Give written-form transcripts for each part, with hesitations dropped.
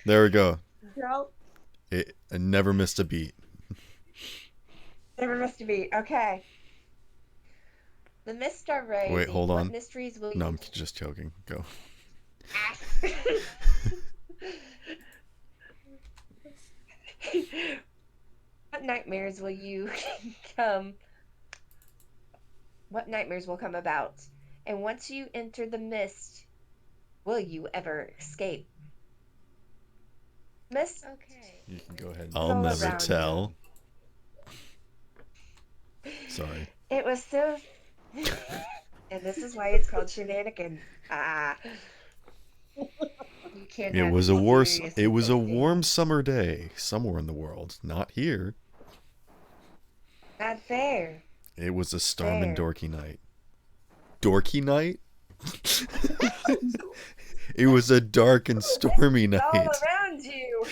There we go. Yep. I never missed a beat. Never missed a beat. Okay. The mists are Wait, rising. hold What on. mysteries will No, you I'm just joking. Go. What nightmares will you come? What nightmares will come about? And once you enter the mist, will you ever escape? Mist You can go ahead. is I'll all never around you. tell. Sorry. It was so, and this is why it's called shenanigans. Ah, you It cannot was be a war. serious It with was a this warm game. summer day somewhere in the world, not here. Not fair. It was a storm and Fair. dorky night. Dorky night? It was a dark and stormy It's all night. around you.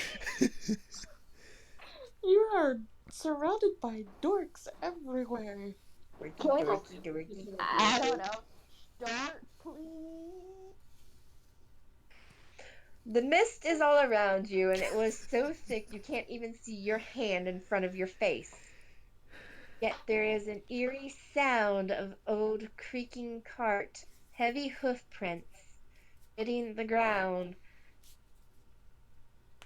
You are surrounded by dorks everywhere. Dorky, dorky, dorky. I don't know. Start, please. The mist is all around you, and it was so thick you can't even see your hand in front of your face. Yet there is an eerie sound of old creaking cart, heavy hoof prints hitting the ground.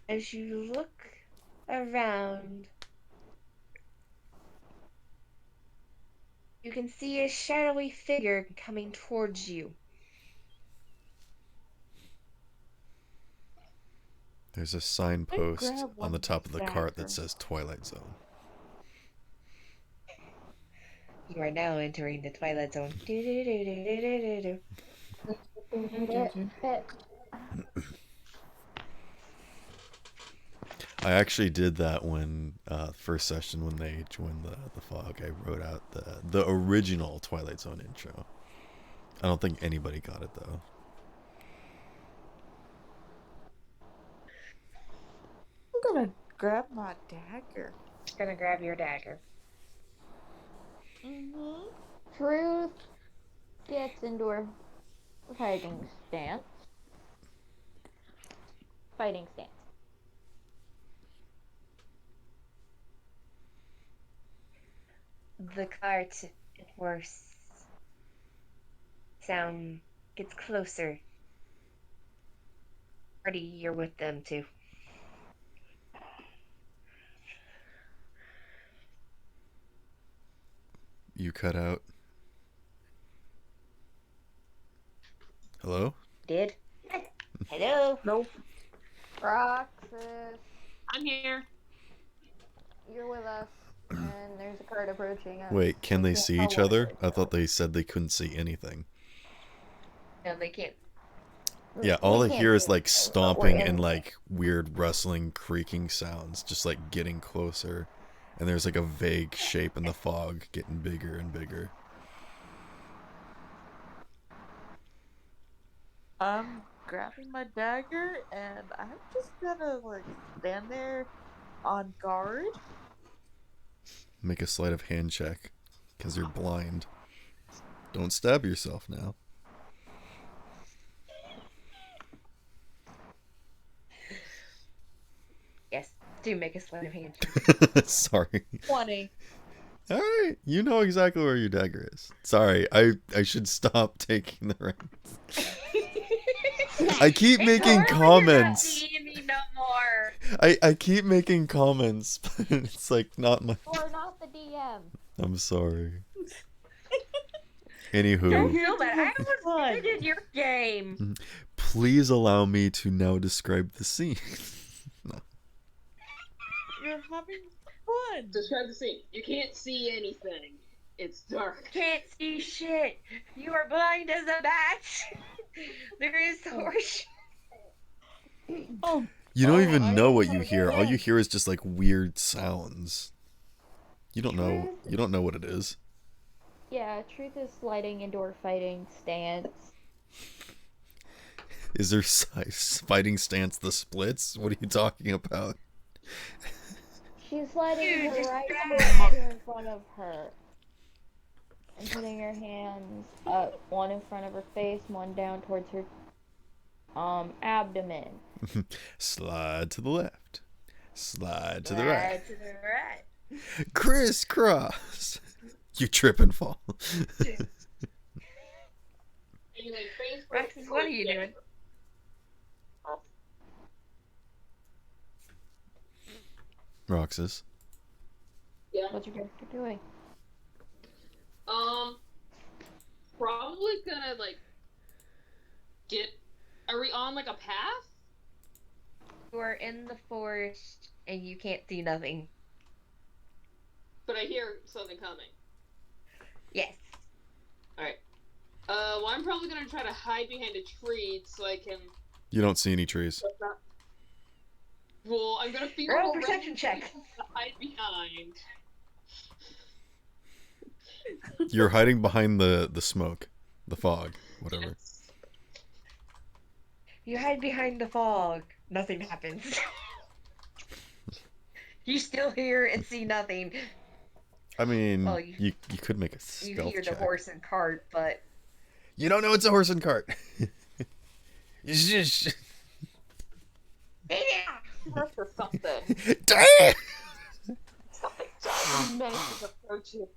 As you look around, you can see a shadowy figure coming towards you. There's a signpost grab on the one top of the cart that dagger. says Twilight Zone. You are now entering the Twilight Zone. Do-do-do-do-do-do-do. I actually did that when first session when they joined the fog. I wrote out the original Twilight Zone intro. I don't think anybody got it though. I'm gonna grab my dagger. Gonna grab your dagger. Truth gets into her fighting stance. Fighting stance. The cart gets worse. Sound gets closer. Party, you're with them too. You cut out. Hello? Did? Hello? Nope. Roxas, I'm here. you're with us, and there's a cart approaching us. Wait, can they can't see tell each what other? it is. I thought they said they couldn't see anything. No, they can't. Yeah, all I We can't hear is see like anything, but we're stomping in and there. like weird rustling, creaking sounds, just like getting closer. And there's like a vague shape in the fog getting bigger and bigger. I'm grabbing my dagger, and I'm just gonna like stand there on guard. Make a sleight of hand check, because you're blind. Don't stab yourself now. Yes, do make a sleight of hand. Sorry. 20. Alright, you know exactly where your dagger is. Sorry, I should stop taking the reins. I keep making comments. No more. I keep making comments, but it's like not my. We're not the DM. I'm sorry. Don't Anywho, feel bad. I was Fun. good in your game. please allow me to now describe the scene. You're having fun. Describe the scene. You can't see anything. It's dark. Can't see shit. You are blind as a bat. There is horse. Oh, You don't Oh, even I know didn't what know you you hear. All did. you hear is just like weird sounds. You don't know. You don't know what it is. Yeah, Truth is sliding into her fighting stance. Is there fighting stance the splits? What are you talking about? She's sliding Dude, her just right grab hand it. in front of her. And putting her hands up, one in front of her face, one down towards her Abdomen. Slide to the left. Slide to the right. Slide to the right. Crisscross. You trip and fall. Anyway, face Roxas, what are you doing? Roxas. Yeah. What's your character doing? Probably gonna get. Are we on a path? You are in the forest and you can't see nothing. But I hear something coming. Yes. Alright. Well, I'm probably gonna try to hide behind a tree so I can. You don't see any trees. Well, I'm gonna feel Roll a a perception check. to hide behind. You're hiding behind the smoke, the fog, whatever. Yes. You hide behind the fog. Nothing happens. You still hear and see nothing. I mean, Well, you could make a You stealth hear check. the horse and cart, but You don't know it's a horse and cart. It's just... yeah. Horse or something. Damn! Something giant menace approaches.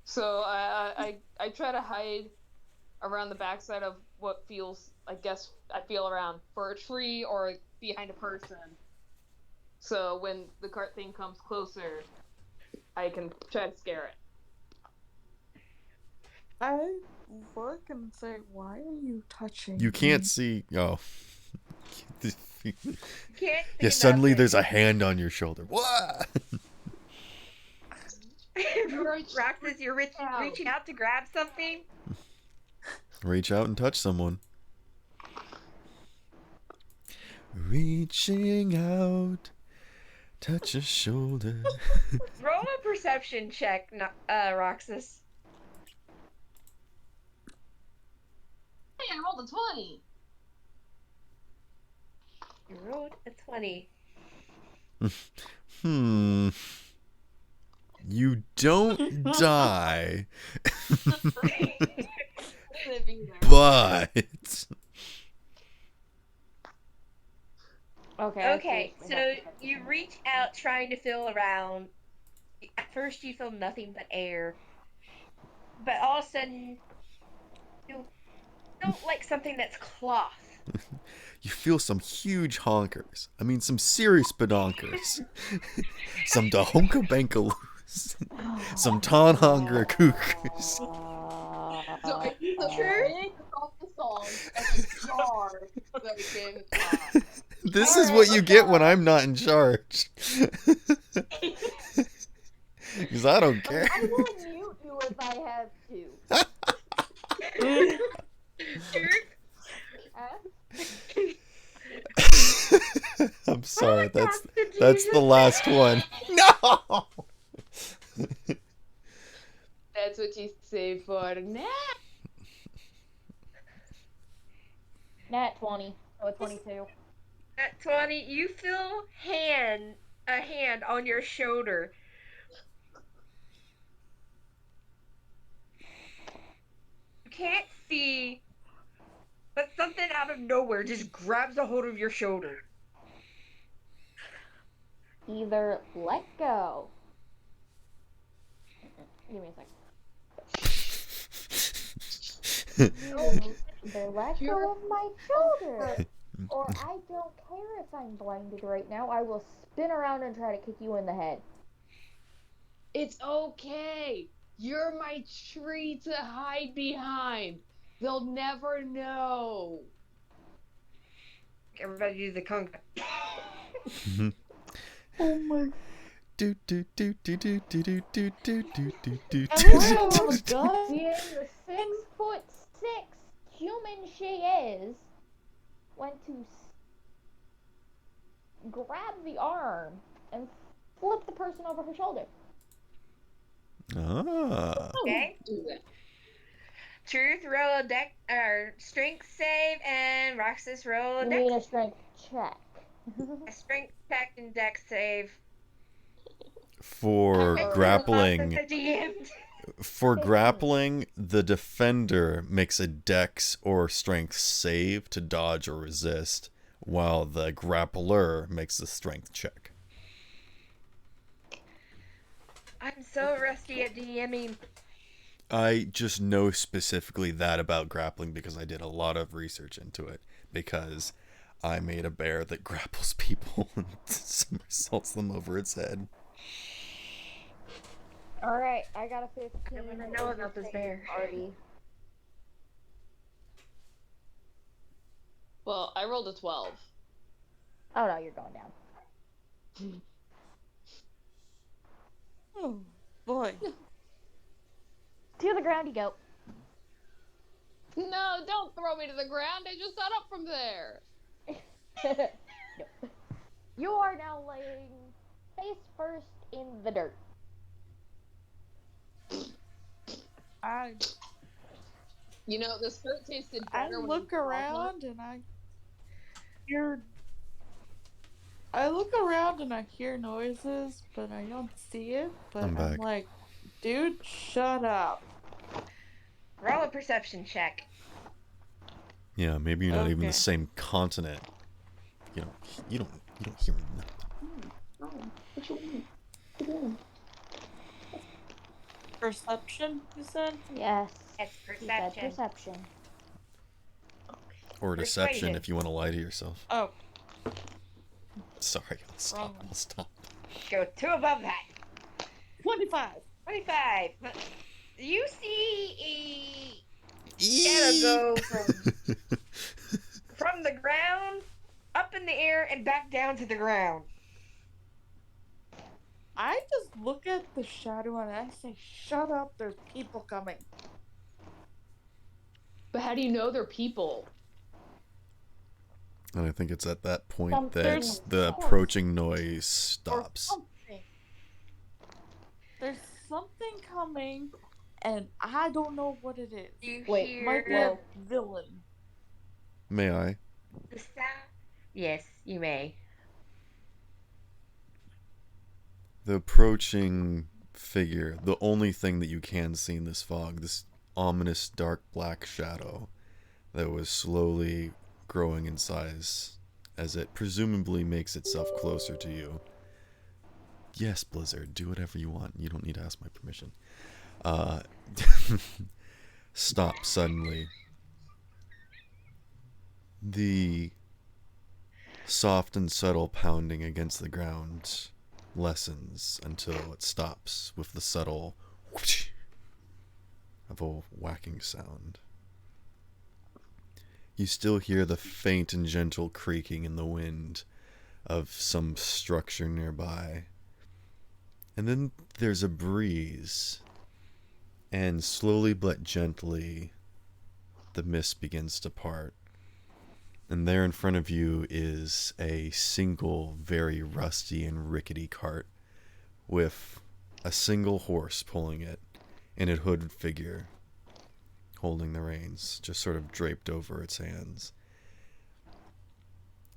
So I try to hide around the backside of what feels, I guess, I feel around for a tree or behind a person. So when the cart thing comes closer, I can try to scare it. I look and say, why are you touching You can't me? see... Oh. Can't Yeah, see suddenly nothing. there's a hand on your shoulder. What? Roxas, you're reaching out to grab something? Reach out and touch someone. Reaching out, touch a shoulder. Roll a perception check, Roxas. Hey, I rolled a 20. You rolled a 20. You don't die, but... Okay, so you reach out trying to feel around. At first you feel nothing but air. But all of a sudden, you feel like something that's cloth. You feel some huge honkers. I mean, some serious badonkers. Some dahonka-bankaloos. Some tonhonger cougars. So I use a True. big salsa song as a jar so I can. This is what you get when I'm not in charge. Because I don't care. I will mute you if I have to. I'm sorry. That's the last one. No. That's what you say for now. Nat 20. Oh, 22. At 20, you feel a hand on your shoulder. You can't see, but something out of nowhere just grabs a hold of your shoulder. Either let go. Give me a second. Either let go of my shoulder, or I don't care if I'm blinded right now. I will spin around and try to kick you in the head. It's okay. You're my tree to hide behind. They'll never know. Everybody do the conga. Oh my. Do do do do do do do do do do do do. Oh, God. Being the 6'6" human she is, went to grab the arm and flip the person over her shoulder. Ah. Okay. Do that. Truth, roll a strength save, and Roxas roll a You dex. need a strength check. A strength check and dex save. For And grappling. Roxas at the end. For 15. grappling, the defender makes a dex or strength save to dodge or resist, while the grappler makes the strength check. I'm so rusty at DMing. I just know specifically that about grappling because I did a lot of research into it, because I made a bear that grapples people and somersaults them over its head. Alright, I got a 15. I wanna know about this bear. Artie. Well, I rolled a 12. Oh no, you're going down. Oh boy. To the ground you go. No, don't throw me to the ground. I just got up from there. No. You are now laying face first in the dirt. You know, the skirt tasted I better when look it was around and I hear. I look around and I hear noises, but I don't see it. But I'm I'm back. like, dude, shut up. Roll a perception check. Yeah, maybe you're not even Okay. the same continent. You don't hear nothing. Perception, you said? Yes. It's He said perception. perception. Or deception Persuasion. if you want to lie to yourself. Oh, Sorry, I'll stop. Wrong. I'll stop. Go 2 above that. 25. 25. You see a shadow go from the ground up in the air and back down to the ground. I just look at the shadow and I say, shut up, there's people coming. But how do you know they're people? And I think it's at that point Something that is the forced. approaching noise Or stops. something. There's something coming, and I don't know what it is. You Wait, hear Might be a villain. May I? the sound? Yes, you may. The approaching figure, the only thing that you can see in this fog, this ominous dark black shadow that was slowly growing in size as it presumably makes itself closer to you. Yes, Blizzard, do whatever you want. You don't need to ask my permission. Stop suddenly. The soft and subtle pounding against the ground lessens until it stops with the subtle whoosh of a whacking sound. You still hear the faint and gentle creaking in the wind of some structure nearby. And then there's a breeze, and slowly but gently the mist begins to part. And there in front of you is a single, very rusty and rickety cart with a single horse pulling it and a hooded figure holding the reins, just sort of draped over its hands.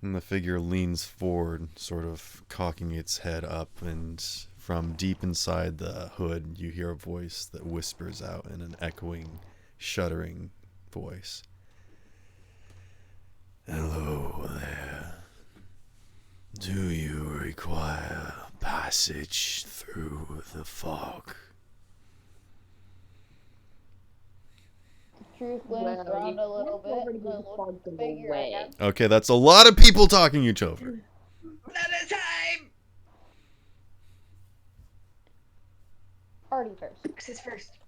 And the figure leans forward, sort of cocking its head up, and from deep inside the hood you hear a voice that whispers out in an echoing, shuddering voice. Hello there. Do you require passage through the fog? Truth wins Well, around you a little can't bit, and already then be look fogged at in the the figure way. again. Okay, that's a lot of people talking each over. Another time! Artie first. This is first.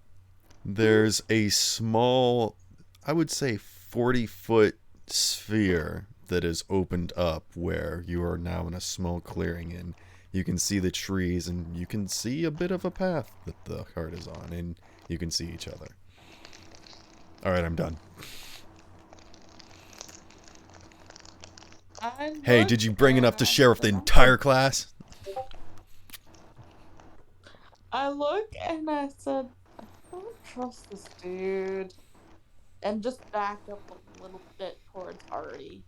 There's a small, I would say 40-foot sphere that is opened up where you are now in a small clearing, and you can see the trees, and you can see a bit of a path that the cart is on, and you can see each other. Alright, I'm done. Hey, did you bring enough to share with the entire class? I look and I said, I don't trust this dude. And just back up a little bit towards Artie.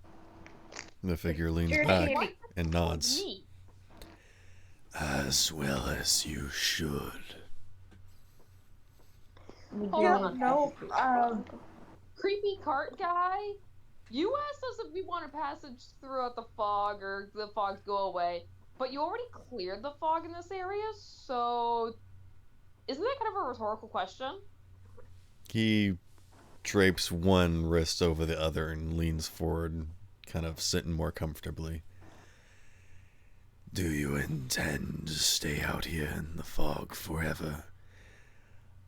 The figure leans You're back handy. and nods. Me. As well as you should. We Hold do on. need No, passage. Creepy cart guy, you asked us if we want a passage throughout the fog or the fog go away, but you already cleared the fog in this area, so isn't that kind of a rhetorical question? He drapes one wrist over the other and leans forward, kind of sitting more comfortably. Do you intend to stay out here in the fog forever?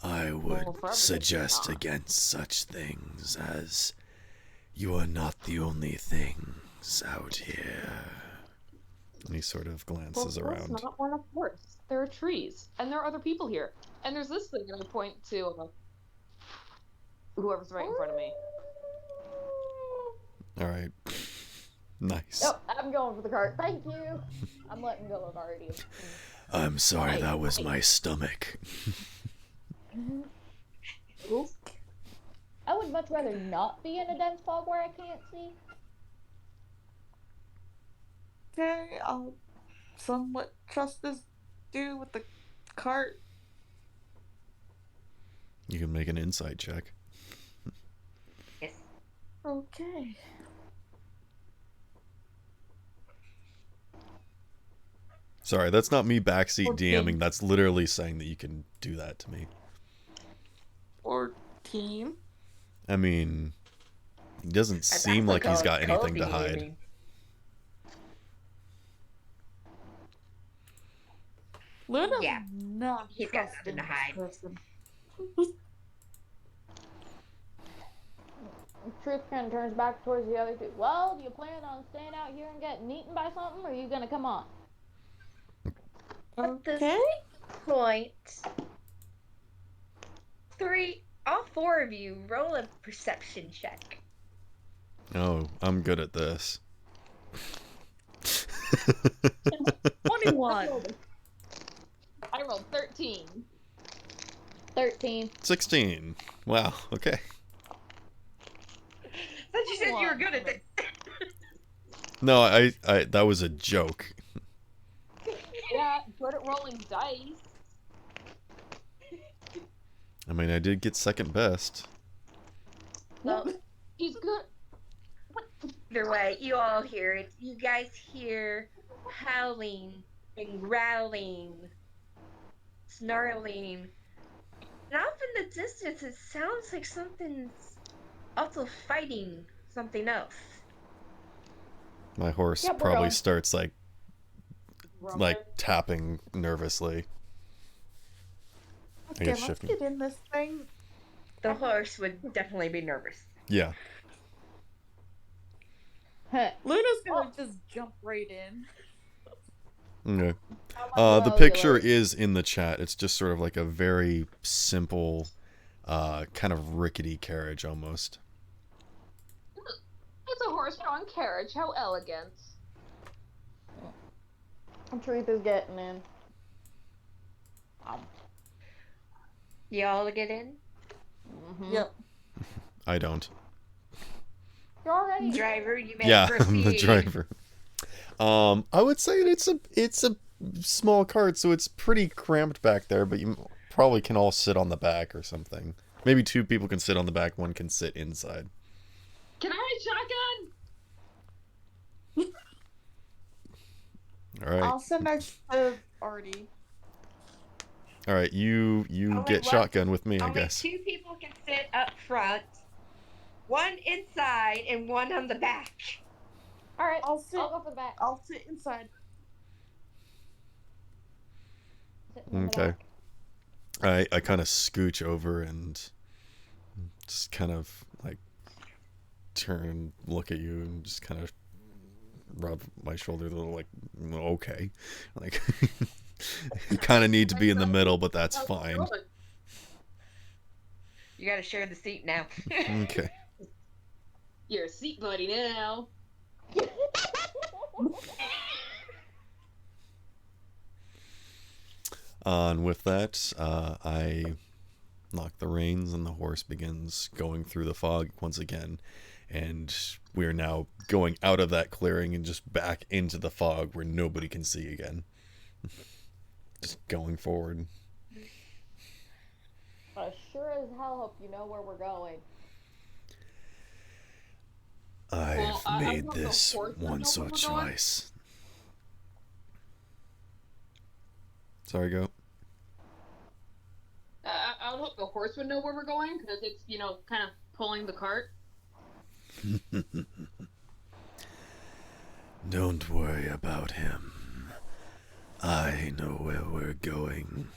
I would forever suggest not. against such things, as you are not the only things out here. And he sort of glances Well, around. it's not one of forest. There are trees, and there are other people here. And there's this thing, and I point to whoever's right in front of me. All right. Nice. Nope, I'm going for the cart. Thank you. I'm letting go of already. I'm sorry, Hey, that was hey. my stomach. I would much rather not be in a dense fog where I can't see. Okay, I'll somewhat trust this dude with the cart. You can make an insight check. Yes. Okay. Sorry, that's not me backseat 14. DMing. That's literally saying that you can do that to me. 14. I mean, he doesn't seem like he's got anything to hide. Luna's Yeah, not he's got trusting nothing to this hide. person. Truth kind of turns back towards the other two. Well, do you plan on staying out here and getting eaten by something, or are you gonna come on? At this Okay. point, all four of you, roll a perception check. Oh, I'm good at this. 21. I rolled 13. 13. 16. Wow, okay. But you said you were good at it. No, I that was a joke. Yeah, good at rolling dice. I mean, I did get second best. Well, He's good. either way, you all hear it. You guys hear howling and growling, snarling. And off in the distance, it sounds like something's also fighting something else. My horse Yep, we're probably going. starts like tapping nervously. Okay, guess let's shifting. get in this thing. The horse would definitely be nervous. Yeah. Luna's gonna just jump right in. Okay. Well, The you picture look. is in the chat. It's just sort of like a very simple, kind of rickety carriage almost. It's a horse-drawn carriage. How elegant. Truth is getting in. Y'all get in? Mm-hmm. Yep. I don't. You're already. Driver, you may Yeah, proceed. I'm the driver. I would say it's a small cart, so it's pretty cramped back there, but you probably can all sit on the back or something. Maybe two people can sit on the back, one can sit inside. Can I ride shotgun? All right. I'll sit next to Artie. All right, you Only get one- shotgun with me, I Only guess. 2 people can sit up front, 1 inside and 1 on the back. All right, I'll sit. I'll go for the back. I'll sit inside. Sitting in the Okay. back. I kind of scooch over and just kind of like turn and look at you and just kind of rub my shoulder a little, like, okay, like you kind of need to be in the middle, but that's fine. You gotta share the seat now. Okay. You're a seat buddy now. And with that, I lock the reins and the horse begins going through the fog once again. And we are now going out of that clearing and just back into the fog where nobody can see again. Just going forward. I sure as hell hope you know where we're going. I've I made don't know this horse would know once where or we're going. twice. Sorry, go. I would hope the horse would know where we're going, because it's, kind of pulling the cart. Don't worry about him. I know where we're going.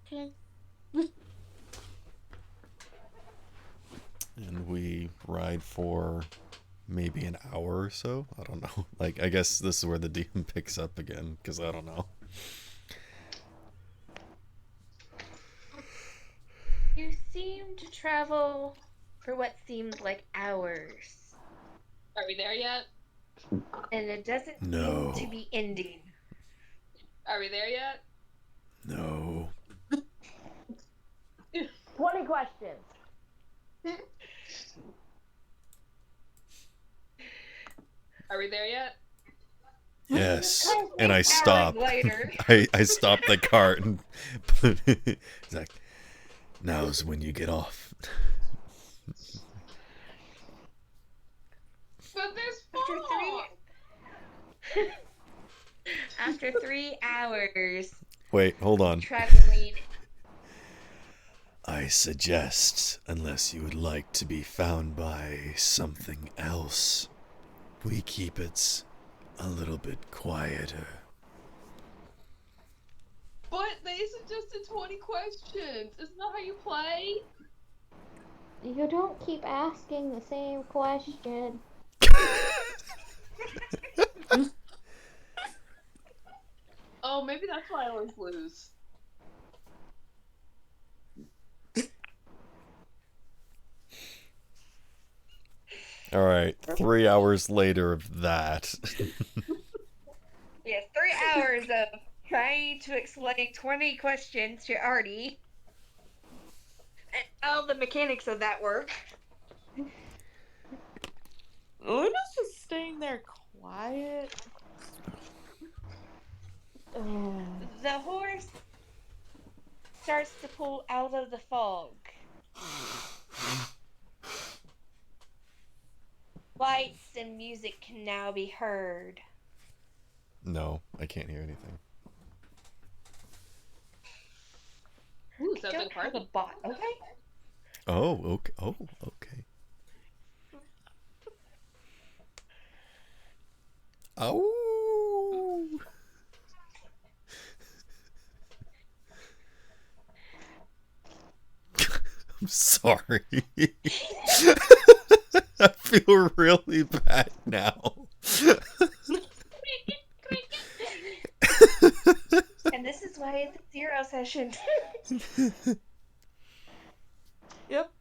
Okay. And we ride for maybe an hour or so. I don't know. Like, I guess this is where the DM picks up again, because I don't know. You seem to travel for what seemed like hours, Are we there yet? and it doesn't No. seem to be ending. Are we there yet? No. 20 questions. Are we there yet? Yes. And 8 I hours stop. later. I stop the cart and it's like, now's when you get off. But there's After fog! After 3 hours Wait, hold on. traveling, I suggest, unless you would like to be found by something else, we keep it a little bit quieter. But they suggested 20 questions. Isn't that how you play? You don't keep asking the same question. Oh, maybe that's why I always lose. All right, 3 hours later of that. yes, 3 hours of trying to explain 20 questions to Artie. And all the mechanics of that work. Luna's just staying there quiet. The horse starts to pull out of the fog. Lights and music can now be heard. No, I can't hear anything. Ooh, I sounds don't like a have a party. bot, okay? Oh, okay. Oh, okay. Oh. I'm sorry. I feel really bad now. And this is why it's a 0 session. Yep.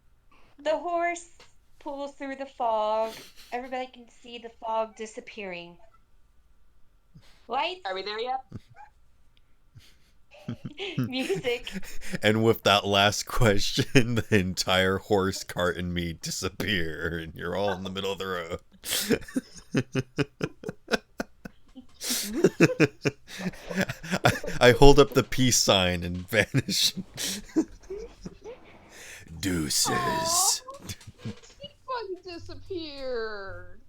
The horse pulls through the fog. Everybody can see the fog disappearing. Lights, Are we there yet? music. And with that last question, the entire horse, cart, and me disappear, and you're all in the middle of the road. I hold up the peace sign and vanish. Deuces. He fucking disappeared.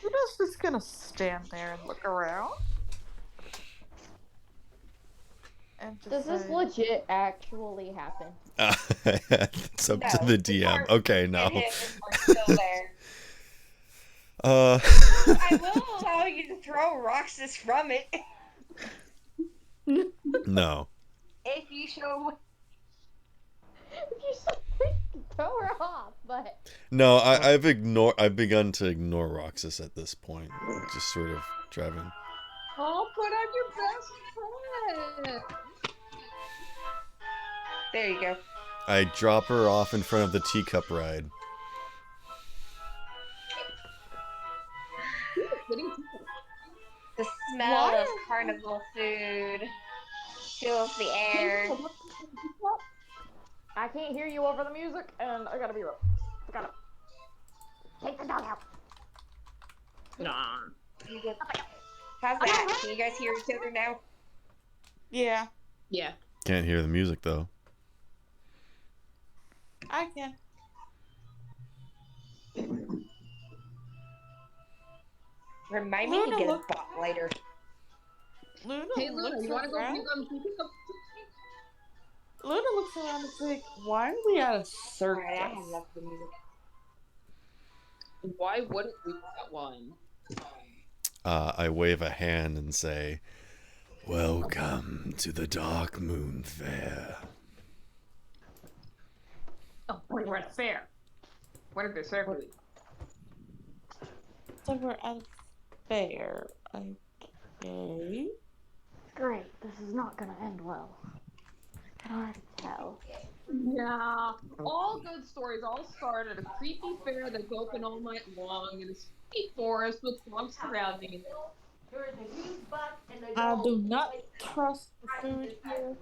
Luna's just gonna stand there and look around. And just Does this say, legit actually happen? It's up to No, the the DM. cart Okay, and no. him are still there. I will allow you to throw Roxas from it No. if you show. You said throw her off, but No, I've begun to ignore Roxas at this point. Just sort of driving. Oh, put on your best friend. There you go. I drop her off in front of the teacup ride. The smell of carnival food fills the air. I can't hear you over the music, and I gotta be real. I gotta take the dog out. Nah. You go. How's that? Can you guys hear each other now? Yeah, Yeah. Can't hear the music though. I can. Remind me to Luna, get a look. bot later. Luna Hey, Luna, looks you want to go around. pick up? Luna looks around and says, "Why are we at a circus?" Alright, I have enough of the music. Why wouldn't we want one? I wave a hand and say, "Welcome to the Dark Moon Fair." Oh, we're at a fair. What if there's fair food? So we're at a fair. Okay. Great, this is not gonna end well. I can already tell. Yeah. All good stories all start at a creepy fair that's open all night long in a spooky forest with swamps surrounding it. I do not trust the food here.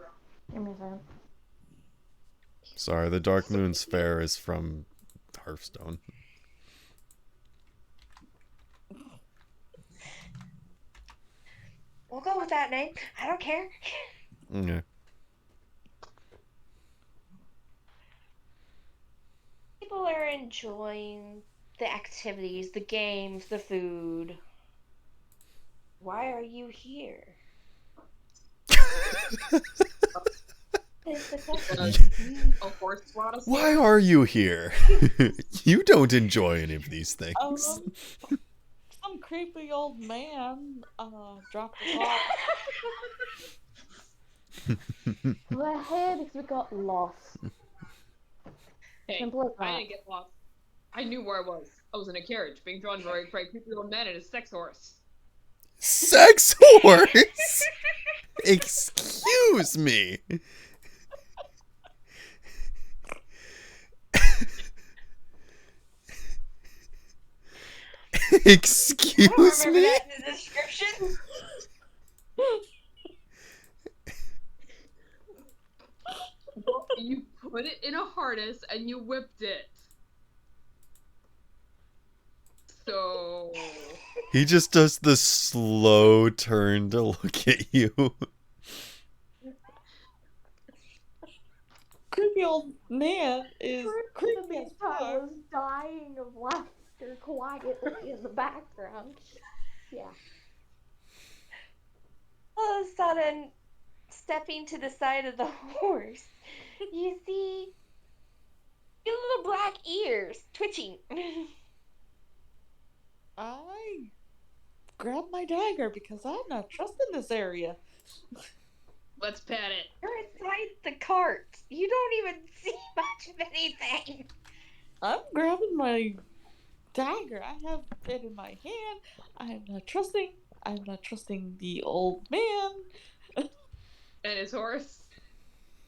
Give me a second. Sorry, the Dark Moon's Fair is from Hearthstone. We'll go with that name. I don't care. Okay. People are enjoying the activities, the games, the food. Why are you here? Is the question. A horse brought us Why here? are you here? You don't enjoy any of these things. Some creepy old man dropped us off. We're here because we got lost. Hey, Simple as I that. didn't get lost. I knew where I was. I was in a carriage, being drawn by a creepy old man and his sex horse. Sex horse? Excuse me. Excuse Remember me? that in the description? Well, you put it in a harness and you whipped it. So... He just does the slow turn to look at you. Creepy old man is creepy as I fuck. was dying of laughter quietly in the background. Yeah. All of a sudden, stepping to the side of the horse, you see your little black ears twitching. I grabbed my dagger because I'm not trusting this area. Let's pat it. You're inside the cart. You don't even see much of anything. I'm grabbing my dagger. I have it in my hand. I'm not trusting. I'm not trusting the old man And his horse.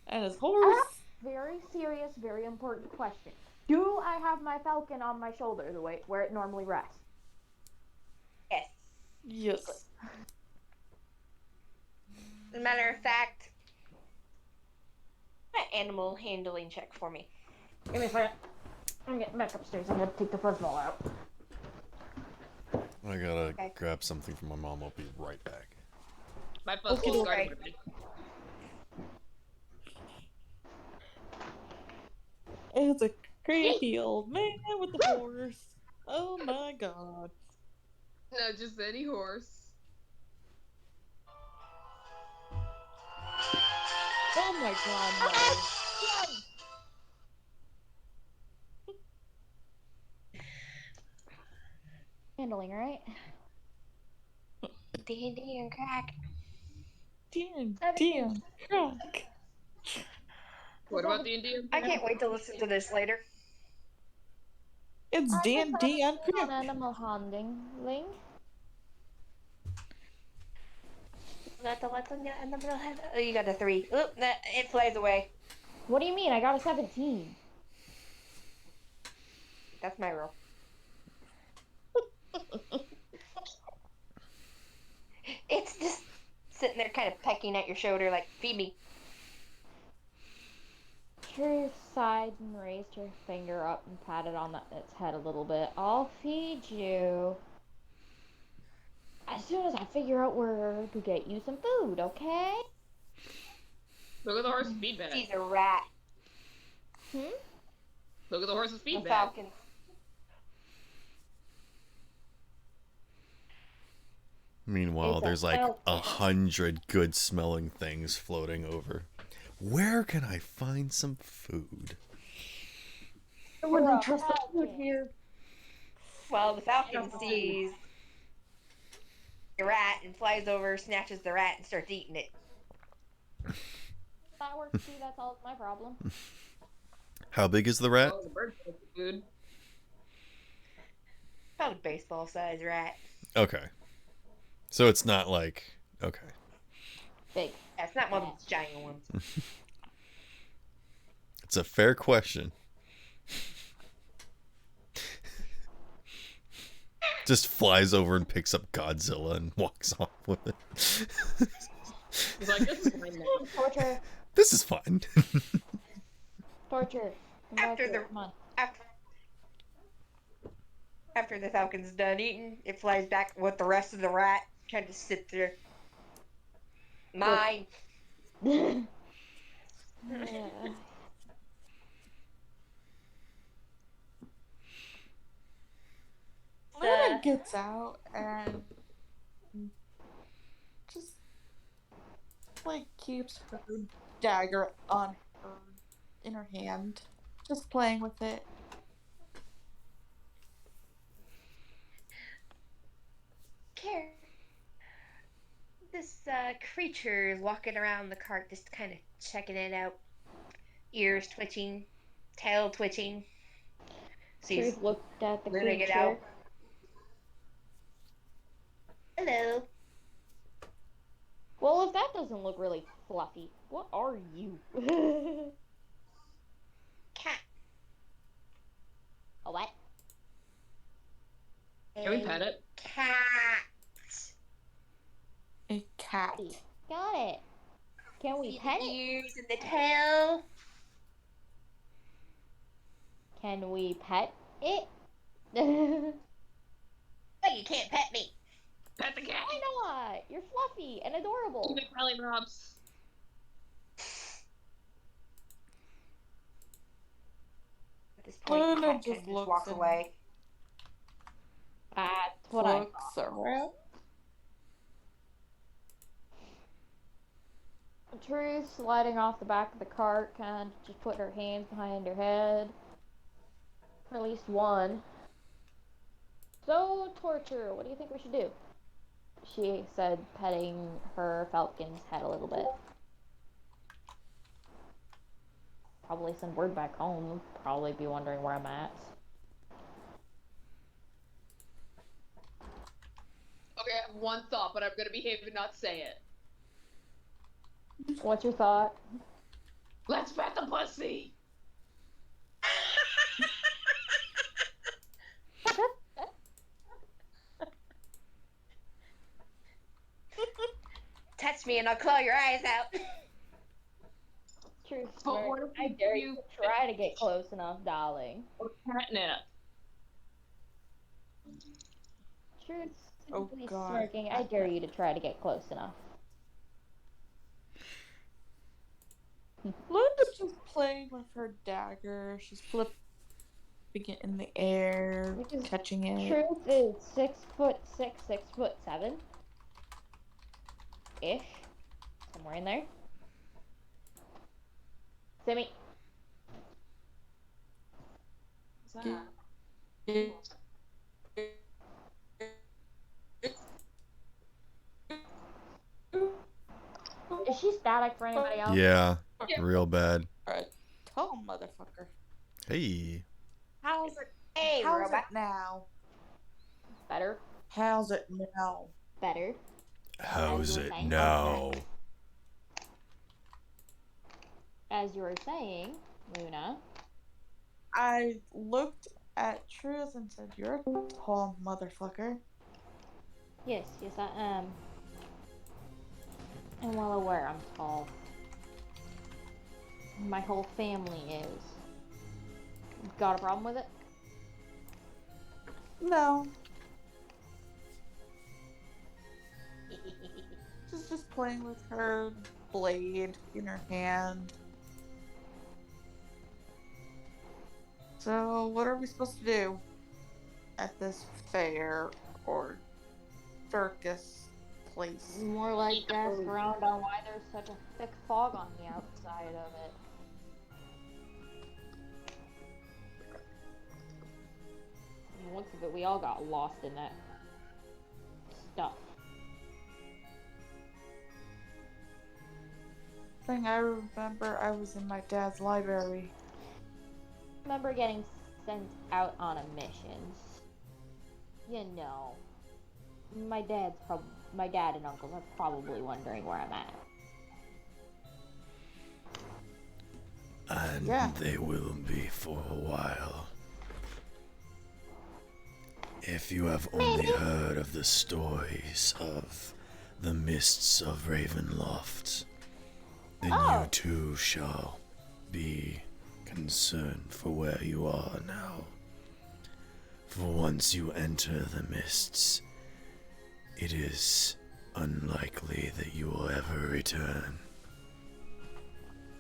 and his horse. Very serious, very important question. Do I have my falcon on my shoulder the way where it normally rests? Yes. Yes. As a matter of fact, an animal handling check for me. Give me a second. I'm getting back upstairs. I'm gonna take the fuzzball out. I gotta Okay. grab something from my mom. I'll be right back. My puzzle Okay, is okay. guarded. It's a creepy old man with a horse. Oh my god. Not just any horse. Oh my god, no. Handling, right? D&D and crack. Damn, crack. What about the Indian? I can't wait to listen to this later. It's D&D and on crack. animal handling. Got the what's on the middle head? Oh, you got a 3. Oop, it flies away. What do you mean? I got a 17. That's my roll. It's just sitting there kind of pecking at your shoulder like, feed me. Truth sighed and raised her finger up and patted on its head a little bit. I'll feed you as soon as I figure out where to get you some food, okay? Look at the horse's feedback. He's a rat. Look at the horse's The feedback. falcon. Meanwhile, It's a there's like falcon. 100 good smelling things floating over. Where can I find some food? I wouldn't Bro, trust the food falcon. here. Well, the falcon sees a rat and flies over, snatches the rat, and starts eating it. That works too, that solves my problem. How big is the rat? Oh, the bird likes the food. About a baseball size rat. Okay. So it's not like... Okay. Big. Yeah, it's not one of those giant ones. It's a fair question. Just flies over and picks up Godzilla and walks off with it. He's like, this is fine now. Torture. This is fine. Torture. Come back After here, the come on. after the falcon's done eating, it flies back with the rest of the rat. Kind of sit there. Mine. Yeah. Luna gets out and just like keeps her dagger on her in her hand, just playing with it. Care. This creature is walking around the cart, just kind of checking it out. Ears twitching, tail twitching. She's Truth looked at the moving it creature. out. Hello. Well, if that doesn't look really fluffy, what are you? Cat. A what? Can we pet it? Cat. A cat. Got it. Can we See pet the it? ears and the tail. Can we pet it? Oh, you can't pet me. Pet the cat. Why not? You're fluffy and adorable. Keep it belly rubs. At this point, Luna the cat just kind of just looks walks and- away. That's what I Looks around. Truth sliding off the back of the cart, kind of just put her hands behind her head. Or at least one. So, Torture, what do you think we should do? She said, petting her falcon's head a little bit. Probably send word back home. Probably be wondering where I'm at. Okay, I have one thought, but I'm gonna behave and not say it. What's your thought? Let's pet the pussy. Touch me and I'll claw your eyes out. Truth, But Smirk. what if I we dare you do- to try to get close enough, darling. Or catnip. Truth, Oh, simply God. smirking. I dare you to try to get close enough. Luna's just playing with her dagger. She's flipping it in the air, Which is catching it. Truth is 6'6", 6'7" ish, somewhere in there. Simmy, What's that? is she static for anybody else? Yeah, real bad. A tall motherfucker. Hey. How's it? Hey, How's robot. it now? Better, How's it now? better. How's you were it saying, now? As you were saying, Luna. I looked at Truth and said, "You're a tall motherfucker." Yes, I am. I'm well aware I'm tall. My whole family is. Got a problem with it? No. She's just playing with her blade in her hand. So, what are we supposed to do at this fair or circus place? More like ask around on why there's such a thick fog on the outside of it. From the looks of it, we all got lost in that stuff. Thing I remember, I was in my dad's library. I remember getting sent out on a mission. You know, my dad and uncle are probably wondering where I'm at. And Yeah. they will be for a while. If you have only heard of the stories of the mists of Ravenloft, then you too shall be concerned for where you are now. For once you enter the mists, it is unlikely that you will ever return.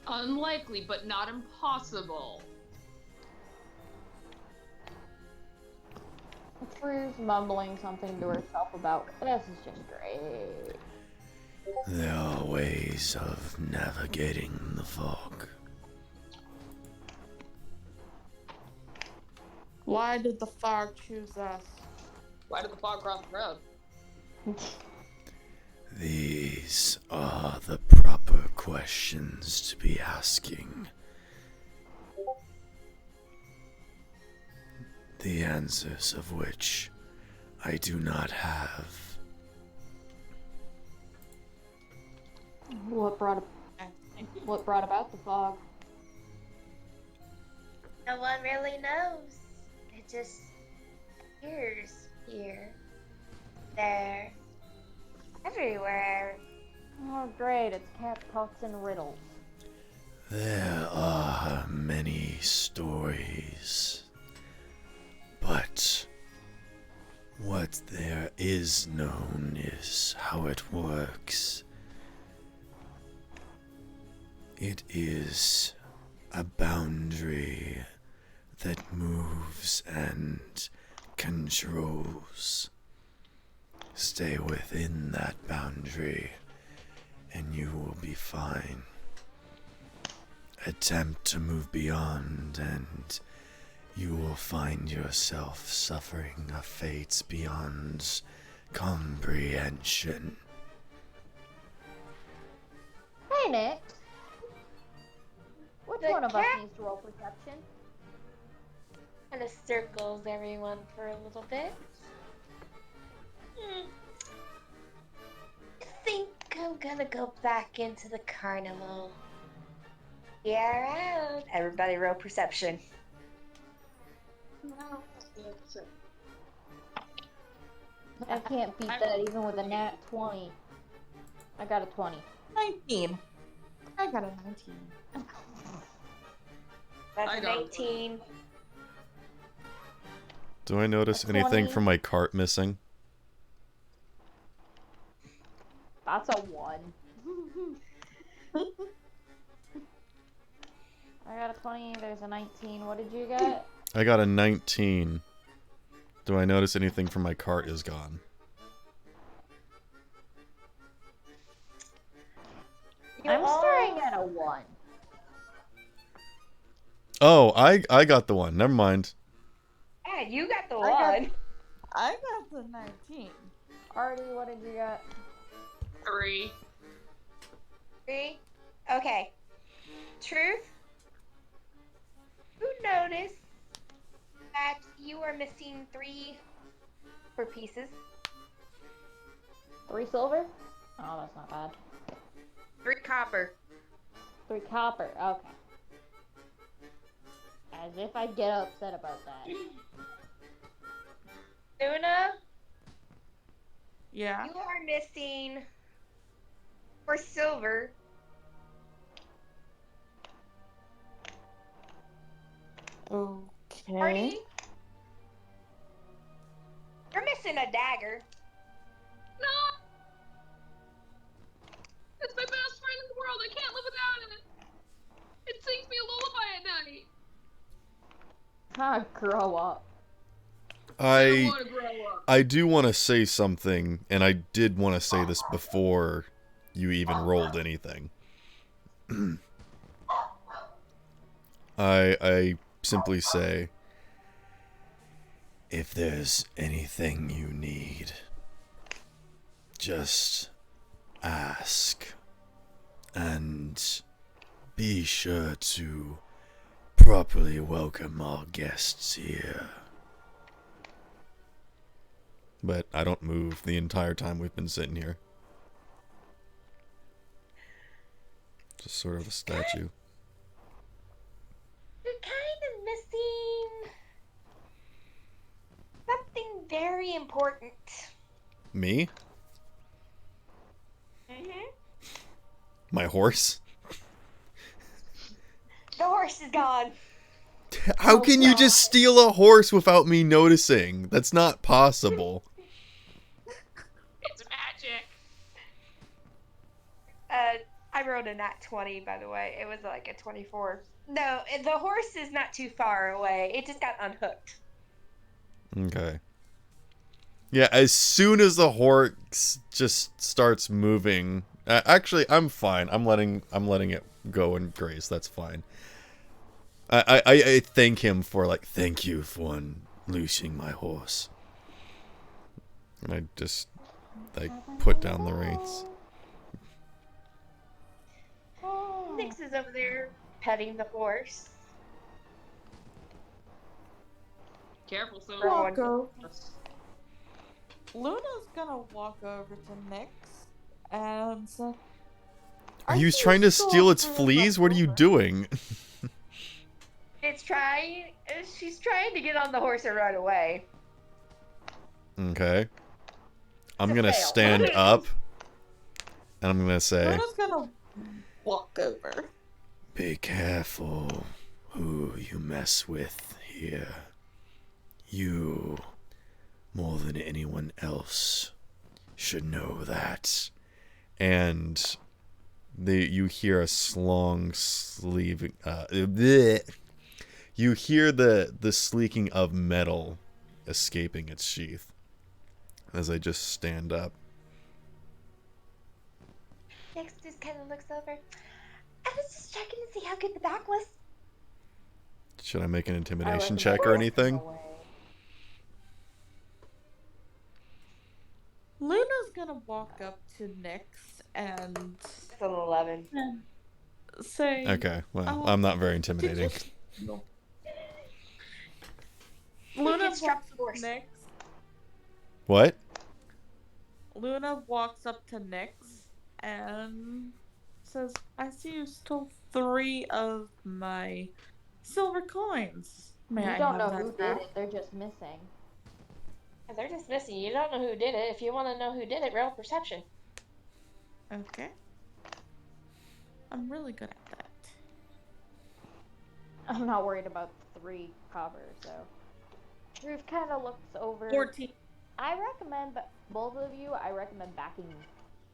Unlikely, but not impossible. True's mumbling something to herself about, this is just great. There are ways of navigating the fog. Why did the fog choose us? Why did the fog cross the road? These are the proper questions to be asking. The answers of which I do not have. What brought about the fog? No one really knows. It just appears here, there, everywhere. Oh great, it's cat talks and riddles. There are many stories, but what there is known is how it works. It is a boundary that moves and controls. Stay within that boundary and you will be fine. Attempt to move beyond and you will find yourself suffering a fate beyond comprehension. Hey Nick, which The one of us cat- needs to roll perception? Kind of circles everyone for a little bit. I think I'm gonna go back into the carnival. Yeah, around. Everybody roll perception. I can't beat that even with a nat 20. I got a 20. 19. I got a 19. That's I an got it. 18. Do I notice A anything 20. from my cart missing? That's a 1. I got a 20, there's a 19. What did you get? I got a 19. Do I notice anything from my cart is gone? I'm staring at a 1. Oh, I got the one. Never mind. Yeah, you got the I got- one. I got the 19. Artie, what did you get? 3. 3. Okay. Truth. You notice that you are missing 3 for pieces. 3 silver? Oh, that's not bad. 3 copper. 3 copper, okay. As if I'd get upset about that. Luna, Yeah. you are missing 4 silver Okay. Artie, you're missing a dagger. No! It's my best friend in the world. I can't live without it. It sings me a lullaby at night. Grow up. I don't I want to grow up. I do want to say something, and I did want to say this before you even rolled anything. I simply say, if there's anything you need, just ask, and be sure to properly welcome our guests here. But I don't move the entire time we've been sitting here. Just sort of a statue. You're kind of missing something very important. Me? Mm-hmm. My horse? The horse is gone. How can you just steal a horse without me noticing? That's not possible. It's magic. I rolled a nat 20, by the way. It was like a 24. No, the horse is not too far away. It just got unhooked. Okay. Yeah, as soon as the horse just starts moving, actually, I'm fine. I'm letting it go and graze. That's fine. I thank him for thank you for unloosing my horse. And I just put down the reins. Nix is over there petting the horse. Careful, so. Walk over. Luna's gonna walk over to Nyx and say, Are you trying to steal its fleas? What are you doing? She's trying to get on the horse and run away. Okay. I'm It's a gonna fail. stand up, and I'm gonna say, Luna's gonna walk over. be careful who you mess with here. You, more than anyone else, should know that. And you hear a long sleeve. You hear the sleeking of metal escaping its sheath as I just stand up. Nix just kind of looks over. I was just checking to see how good the back was. Should I make an I intimidation recommend check or walking anything? away. Luna's gonna walk up to Nyx and It's an 11. say, Okay, well, Oh, I'm not very "Did intimidating. you-" Luna It's walks the up horse. to Nyx. What? Luna walks up to Nyx and says, I see you stole 3 of my silver coins. May You I don't have know that who did back?" it. They're just missing. They're just missing. You don't know who did it. If you want to know who did it, roll perception. Okay. I'm really good at that. I'm not worried about 3 coppers, so. Ruth kind of looks over. 14. I recommend, but both of you, I recommend backing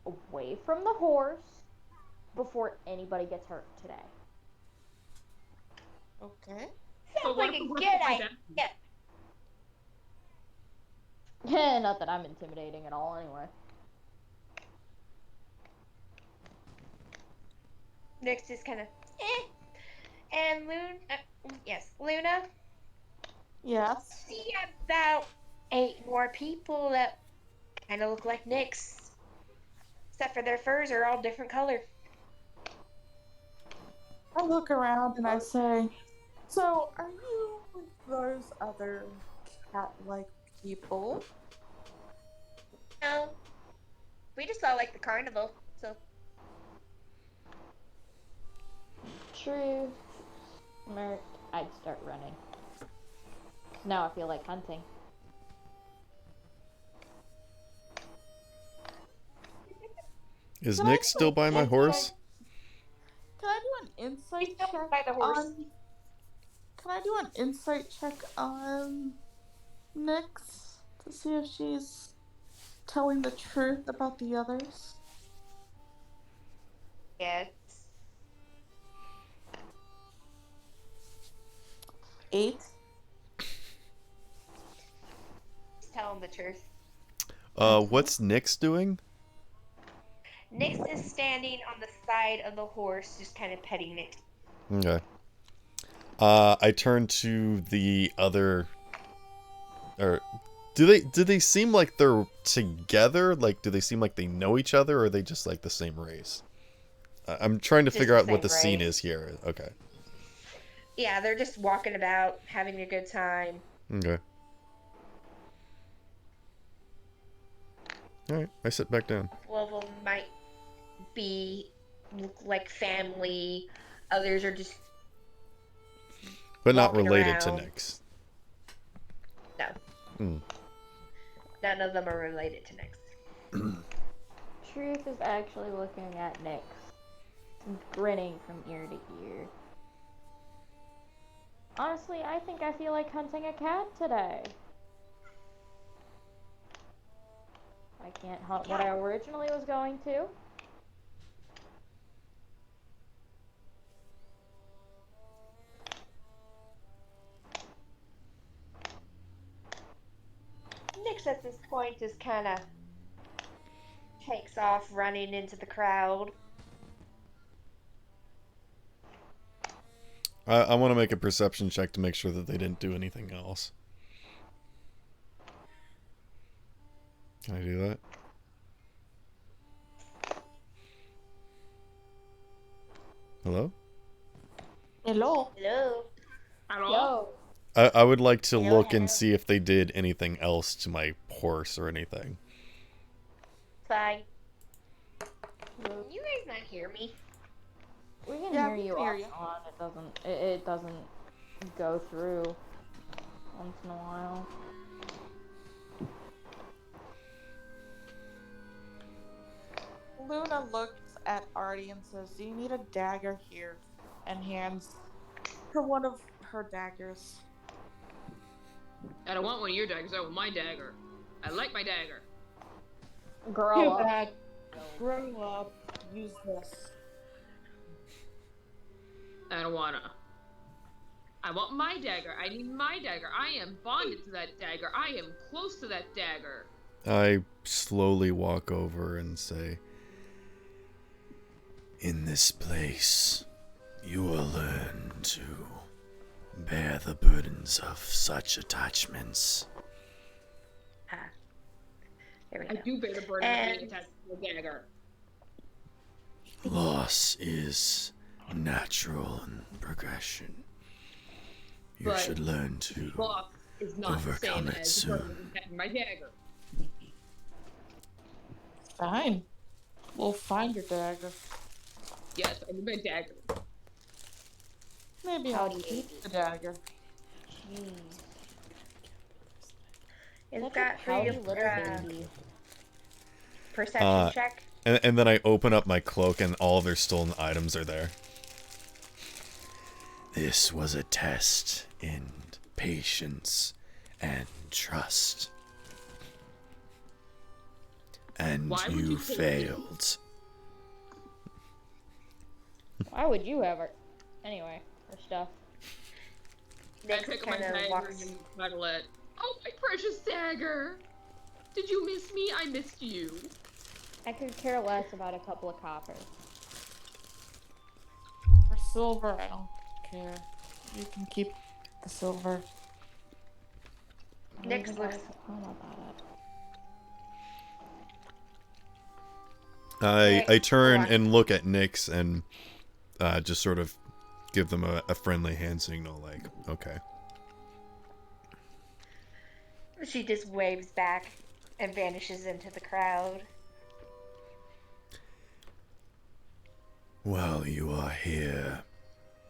away from the horse before anybody gets hurt today. Okay. Sounds what like if a the horse good is my idea. dad? Not that I'm intimidating at all, anyway. Nix just kind of, And Luna, Yes. see about 8 more people that kind of look like Nix. Except for their furs are all different color. I look around and I say, so are you those other cat-like people? No. We just saw like the carnival, so. True. I'd start running. Now I feel like hunting. Is Can I Nick do still an by my insight- horse? Can I do an insight He's still check by the horse. on... Can I do an insight check on Nyx to see if she's telling the truth about the others? Yes. 8. Just tell him the truth. What's Nyx doing? Nyx is standing on the side of the horse, just kind of petting it. Okay. I turn to the other. Or do they seem like they're together? Like, do they seem like they know each other, or are they just like the same race? I'm trying to Just figure the out what the same scene race. is here. Okay. Yeah, they're just walking about, having a good time. Okay. All right. I sit back down. Well, of them might look like family. Others are just But not walking related to around. Nyx. No. Hmm. None of them are related to Nyx. Truth is actually looking at Nyx, grinning from ear to ear. Honestly, I think I feel like hunting a cat today. I can't hunt what I originally was going to. Nyx at this point just kind of takes off running into the crowd. I want to make a perception check to make sure that they didn't do anything else. Can I do that? Hello? Hello. Hello. At all? Yo, I would like to Hello, look hello. and see if they did anything else to my horse or anything. Fine. You guys not hear me? we can Yeah, hear we you can hear off you. and on. It doesn't go through once in a while. Luna looks at Artie and says, "Do you need a dagger here?" And hands her one of her daggers. I don't want one of your daggers. I want my dagger. I like my dagger. Grow up. bad. Grow up. Use this. I don't wanna. I want my dagger. I need my dagger. I am bonded to that dagger. I am close to that dagger. I slowly walk over and say, "In this place, you will learn to bear the burdens of such attachments. There we I go. do bear the burden of being And- attached to the dagger. Loss is natural in progression. You But should learn to Loss is not the same overcome it as the burden soon. of attaching my dagger. Fine. We'll find your dagger. Yes, I need my dagger. Maybe I'll keep the dagger. Jeez. Is Such a that for pouty your little baby. perception check? And then I open up my cloak and all of their stolen items are there. This was a test in patience and trust. And Why would you you take failed. Why would you ever? Anyway, her stuff. I Nyx pick up my kind of dagger walks. and cuddle it. Oh, my precious dagger! Did you miss me? I missed you. I could care less about a couple of coppers. For silver, I don't care. You can keep the silver. I Nyx even looks. got a diploma about it. I turn Nyx, and look at Nyx and just sort of give them a friendly hand signal, like, okay. She just waves back and vanishes into the crowd. While you are here,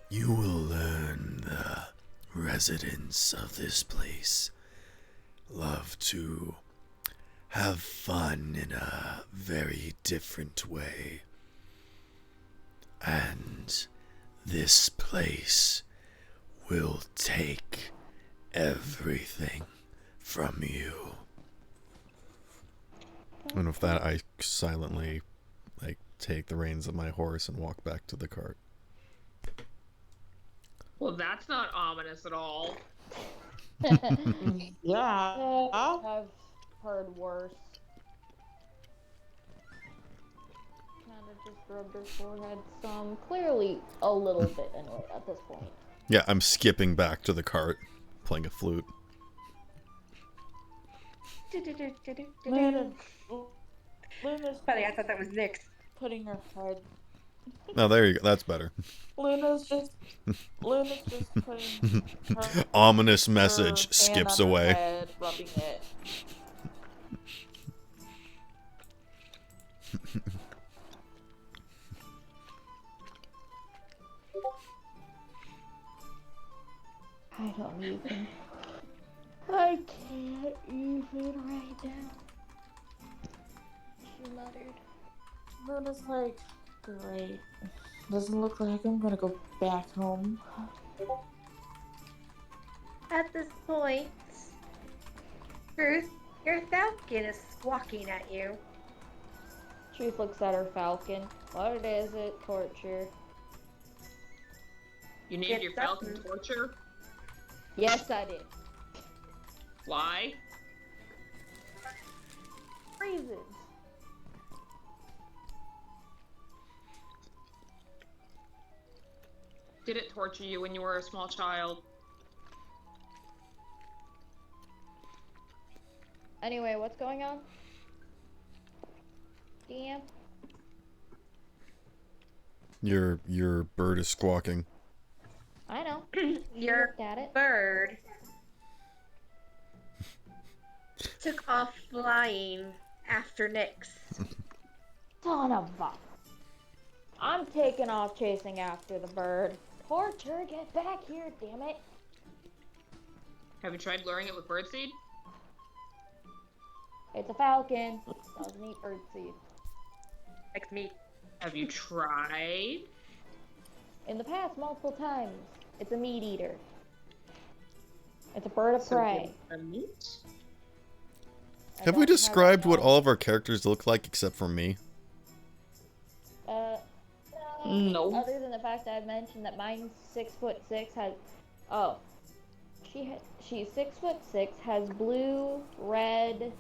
you will learn the residents of this place love to have fun in a very different way. And this place will take everything from you. And with that, I silently, take the reins of my horse and walk back to the cart. Well, that's not ominous at all. Yeah. I've heard worse. Kind of just rubbed her forehead some. Clearly a little bit annoyed at this point. Yeah, I'm skipping back to the cart, playing a flute. Luna's Funny, I thought that was Nyx. putting her head. Oh, there you go. That's better. Luna's just putting her Ominous her message hand skips on her away. head, rubbing it. I don't even. I can't even right now. She muttered. Luna's like, great. Doesn't look like I'm gonna go back home. At this point, Truth, your falcon is squawking at you. Truth looks at her falcon. What is it, Torture? You named Get your falcon something. Torture? Yes, I did. Why? Reasons. Did it torture you when you were a small child? Anyway, what's going on? DM? Your bird is squawking. I know. Your Looked at it. bird took off flying after Nyx. Son of a... I'm taking off chasing after the bird. Torture, get back here, damn it. Have you tried luring it with birdseed? It's a falcon. Doesn't eat birdseed. Likes meat. Have you tried? In the past, multiple times. It's a meat eater. It's a bird of So prey. give it a meat? I Have we don't described what a- all of our characters look like except for me? No. Other than the fact that I mentioned that mine's 6'6" has... Oh. She's 6'6", has blue, red,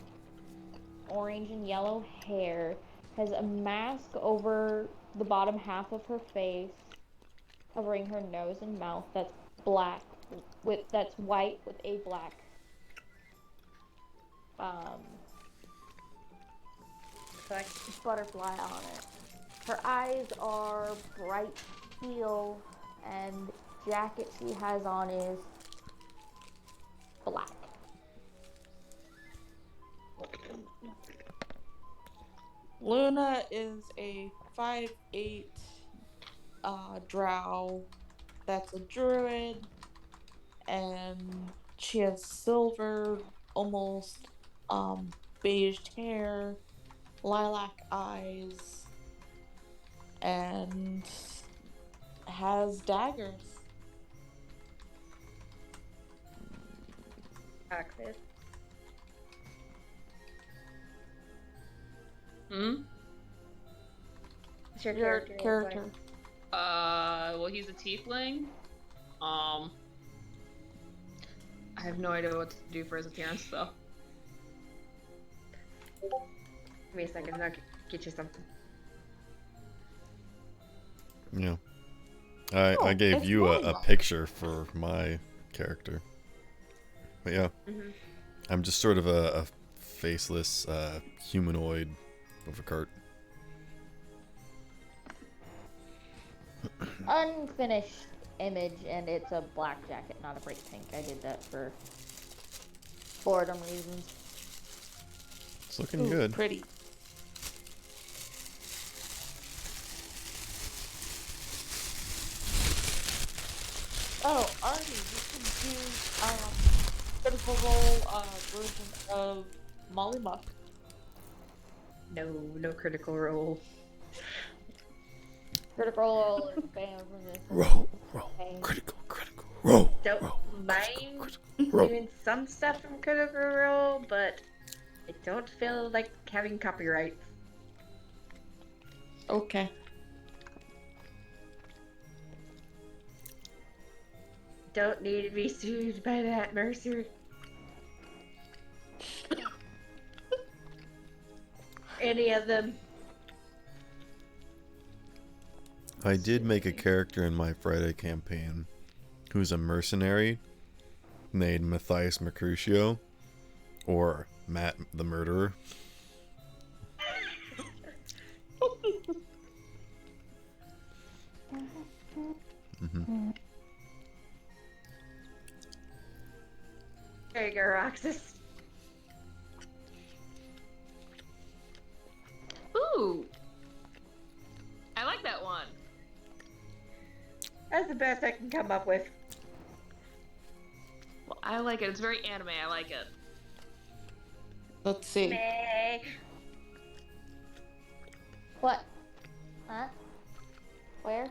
orange, and yellow hair, has a mask over the bottom half of her face, covering her nose and mouth that's black, that's white with a black Like, butterfly on it. Her eyes are bright teal, and the jacket she has on is black. Luna is a 5'8" drow that's a druid, and she has silver, almost beige hair, lilac eyes, and has daggers. Axis. Hmm? What's your Your character? character. Well, he's a tiefling. I have no idea what to do for his appearance, though. Give me a second, I'll get you something. Yeah. I gave it's you a Lola. picture for my character. But yeah, Mm-hmm. I'm just sort of a faceless humanoid with a cart. Unfinished image, and it's a black jacket, not a bright pink. I did that for boredom reasons. It's looking Ooh, good. Pretty. Oh, Artie, you can do critical role version of Molly Muck. No critical role. Critical role is banned from this. Roll, Okay. critical, roll. don't mind doing some stuff from Critical Role, but I don't feel like having copyrights. Okay. Don't need to be sued by that, Mercer. Any of them. I did make a character in my Friday campaign who's a mercenary named Matthias Mercutio, or Matt the Murderer. There you go, Roxas. Ooh. I like that one. That's the best I can come up with. Well, I like it. It's very anime. I like it. Let's see. Meh. What? Huh? Where?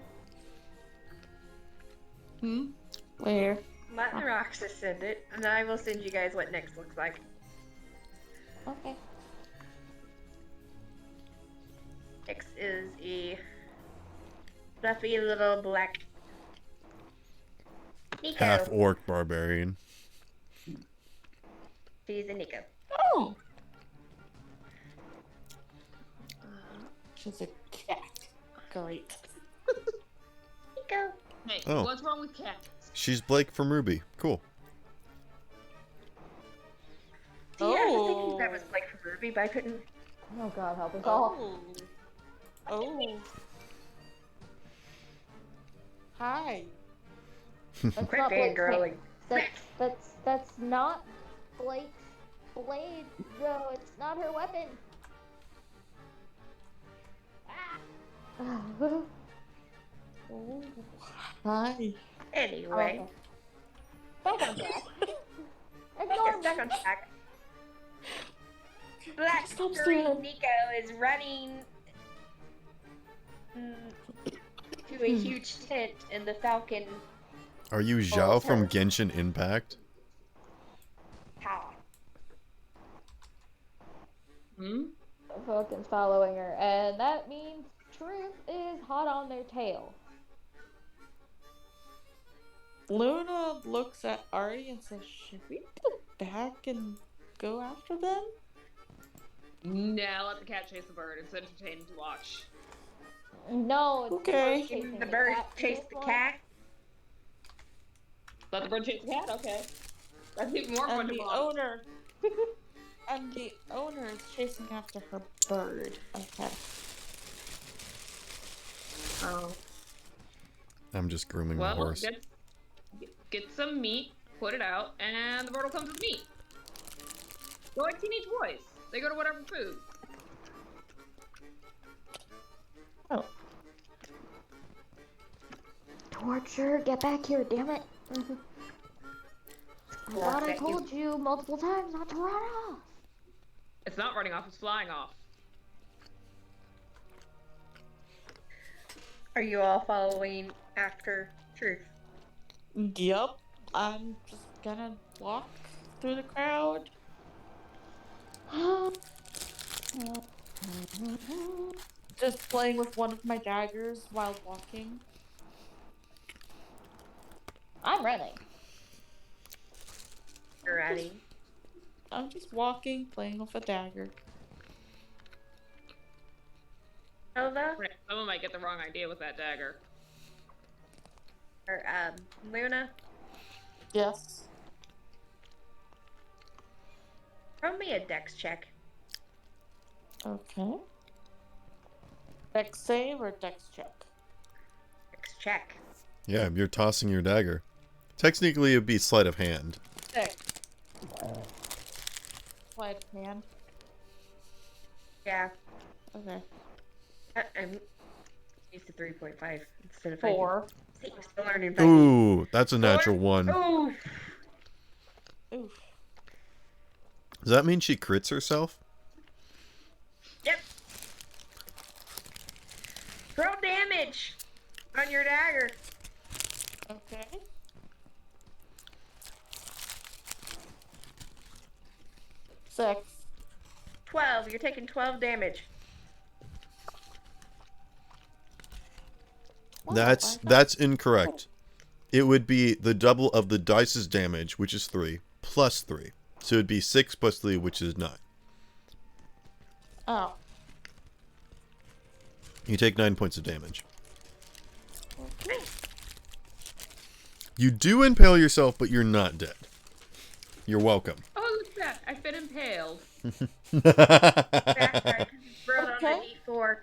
Where? Let Roxas send it, and I will send you guys what next looks like. Okay. Next is a fluffy little black Nico. Half orc barbarian. She's a Nico. Oh! She's a cat. Great. Nico. Hey, Oh. what's wrong with cats? She's Blake from Ruby. Cool. See, I was thinking that was like from Ruby, but I couldn't. Oh God, help us all. Oh. Hi. That's Quit not Blake's fangirling. name. That's not Blake's blade, though. It's not her weapon. Ah. Oh. Hi. Anyway, Back on track. Ignore get me. stuck on track. Black Stop Green staring. Nico is running to a huge tent in the Falcon Are you Zhao from Genshin Impact? Tower. Hmm? The Falcon's following her, and that means Truth is hot on their tail. Luna looks at Ari and says, should we go back and go after them? Nah, let the cat chase the bird. It's entertaining to watch. No, it's Okay. chasing The bird cat. chased This the one- cat. Let the bird chase the cat? Okay. That's even more fun And to the watch. owner and the owner is chasing after her bird. Okay. Oh. I'm just grooming my Well, horse. get some meat, put it out, and the bird will come with meat. They're like teenage boys. They go to whatever food. Oh. Torture, get back here, damn it. I thought I told you multiple times not to run off. It's not running off, it's flying off. Are you all following after Truth? Yup. I'm just gonna walk through the crowd. Just playing with one of my daggers while walking. I'm running. You're ready. I'm just walking, playing with a dagger. Nova Someone might get the wrong idea with that dagger. or Luna? Yes. Throw me a dex check. Okay. Dex save or dex check? Dex check. Yeah, you're tossing your dagger. Technically, it'd be sleight of hand. Dex. Sleight of hand. Yeah. Okay. I'm used to 3.5 instead of 4. See, I'm still learning. Ooh, that's a natural one. Ooh. Oof. Does that mean she crits herself? Yep. Throw damage on your dagger. Okay. 6. 12. You're taking 12 damage. Wow, That's incorrect. It would be the double of the dice's damage, which is 3, plus 3. So it would be 6 plus 3, which is 9. Oh. You take 9 points of damage. Okay. Nice. You do impale yourself, but you're not dead. You're welcome. Oh, look at that! I've been impaled. Backside, 'cause it's rolled on a D4.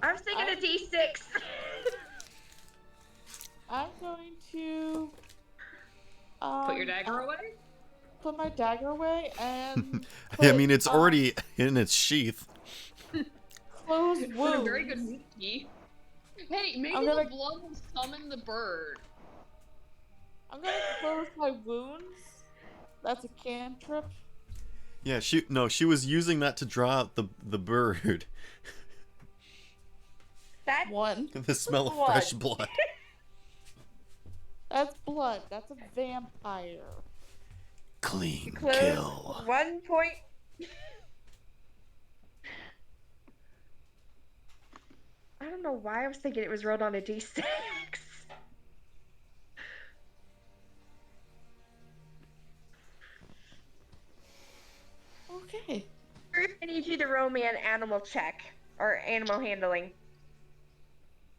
I was thinking a D6. I'm going to Put your dagger away? put my dagger away and I mean, it's already in its sheath. close Put a wounds. very good key. Hey, maybe I'm the gonna- blood will summon the bird. I'm gonna close my wounds. That's a cantrip. Yeah, she was using that to draw out the bird. That 1. The smell of Blood. fresh blood. That's blood. That's a vampire. Clean close kill. 1 point. I don't know why I was thinking it was rolled on a D6. Okay. I need you to roll me an animal check. Or animal handling.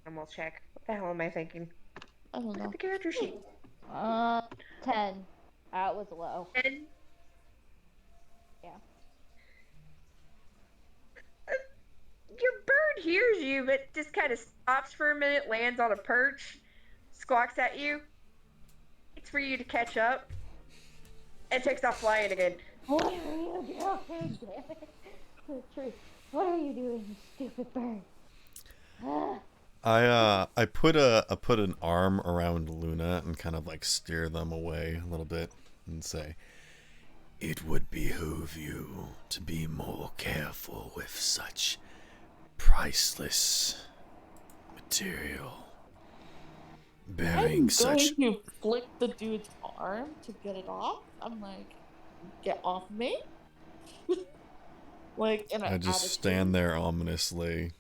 Animal check. What the hell am I thinking? I don't Look know. at the character sheet. 10. That was low. 10. Yeah. Your bird hears you, but just kind of stops for a minute, lands on a perch, squawks at you. It's for you to catch up, and takes off flying again. What are you doing? Damn it. The tree. What are you doing, you stupid bird? I put an arm around Luna and kind of like steer them away a little bit and say, "It would behoove you to be more careful with such priceless material. Bearing I'm such going to flick the dude's arm to get it off. I'm like, get off me. Like, in an I just attitude. stand there ominously,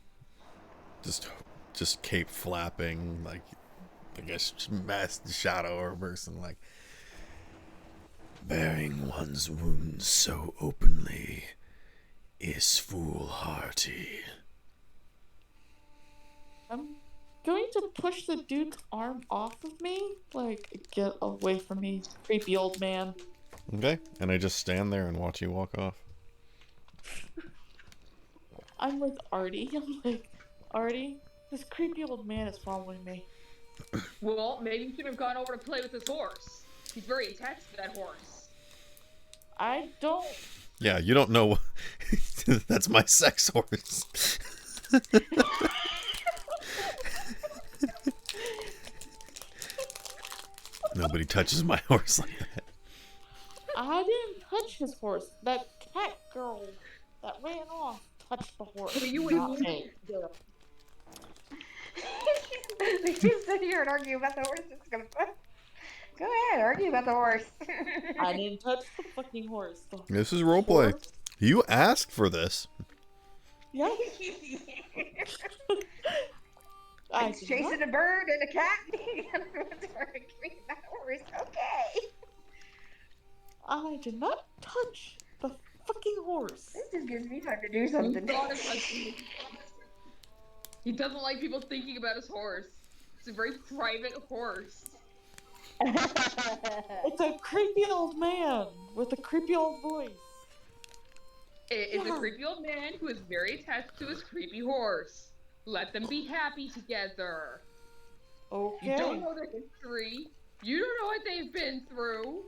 just cape flapping, like a masked shadow or a person, like, bearing one's wounds so openly is foolhardy. I'm going to push the dude's arm off of me. Like, get away from me, creepy old man. Okay, and I just stand there and watch you walk off. I'm with Artie. I'm like, Artie, this creepy old man is following me. Well, maybe you should have gone over to play with his horse. He's very attached to that horse. I don't. Yeah, you don't know. That's my sex horse. Nobody touches my horse like that. I didn't touch his horse. That cat girl that ran off touched the horse. But you not would me. We can sit here and argue about the horse. It's gonna go ahead, argue about the horse. I didn't touch the fucking horse. The This is roleplay. horse- You asked for this. Yeah. I It's did chasing not. a bird and a cat. Everyone's arguing about the horse. Okay. I did not touch the fucking horse. This just gives me time to do He something. thought of touching his horse. He doesn't like people thinking about his horse. It's a very private horse. It's a creepy old man with a creepy old voice. It's Yeah. a creepy old man who is very attached to his creepy horse. Let them be happy together. Okay. You don't know their history. You don't know what they've been through.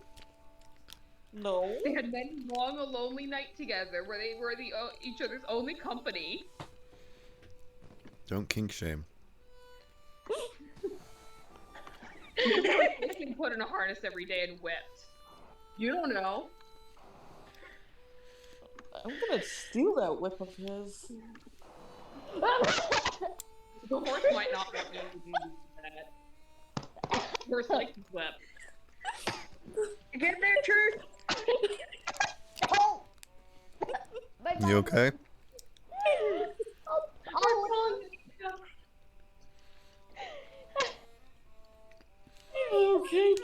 No. They had many long, a lonely night together where they were each other's only company. Don't kink shame. He's been put in a harness every day and whipped. You don't know. I'm gonna steal that whip of his. The horse might not want you to do that. Horse likes his whip. Get there, truth. Oh! You okay? Oh, Okay.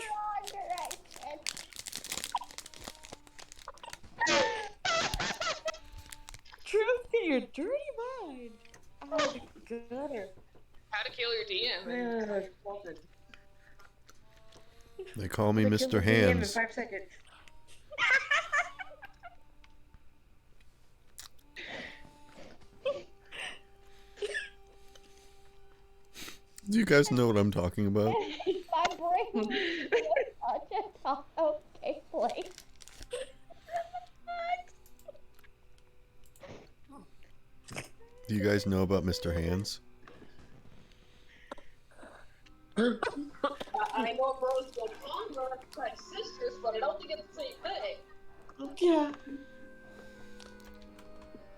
Truth in your dirty mind. Oh, the gutter. how to kill your DM? They call me I'm gonna kill Mr. the DM in Hands. 5 seconds. Do you guys know what I'm talking about? My brain was such a taco place. Do you guys know about Mr. Hands? I know bros go on like sisters, but I don't think it's the same thing. Yeah.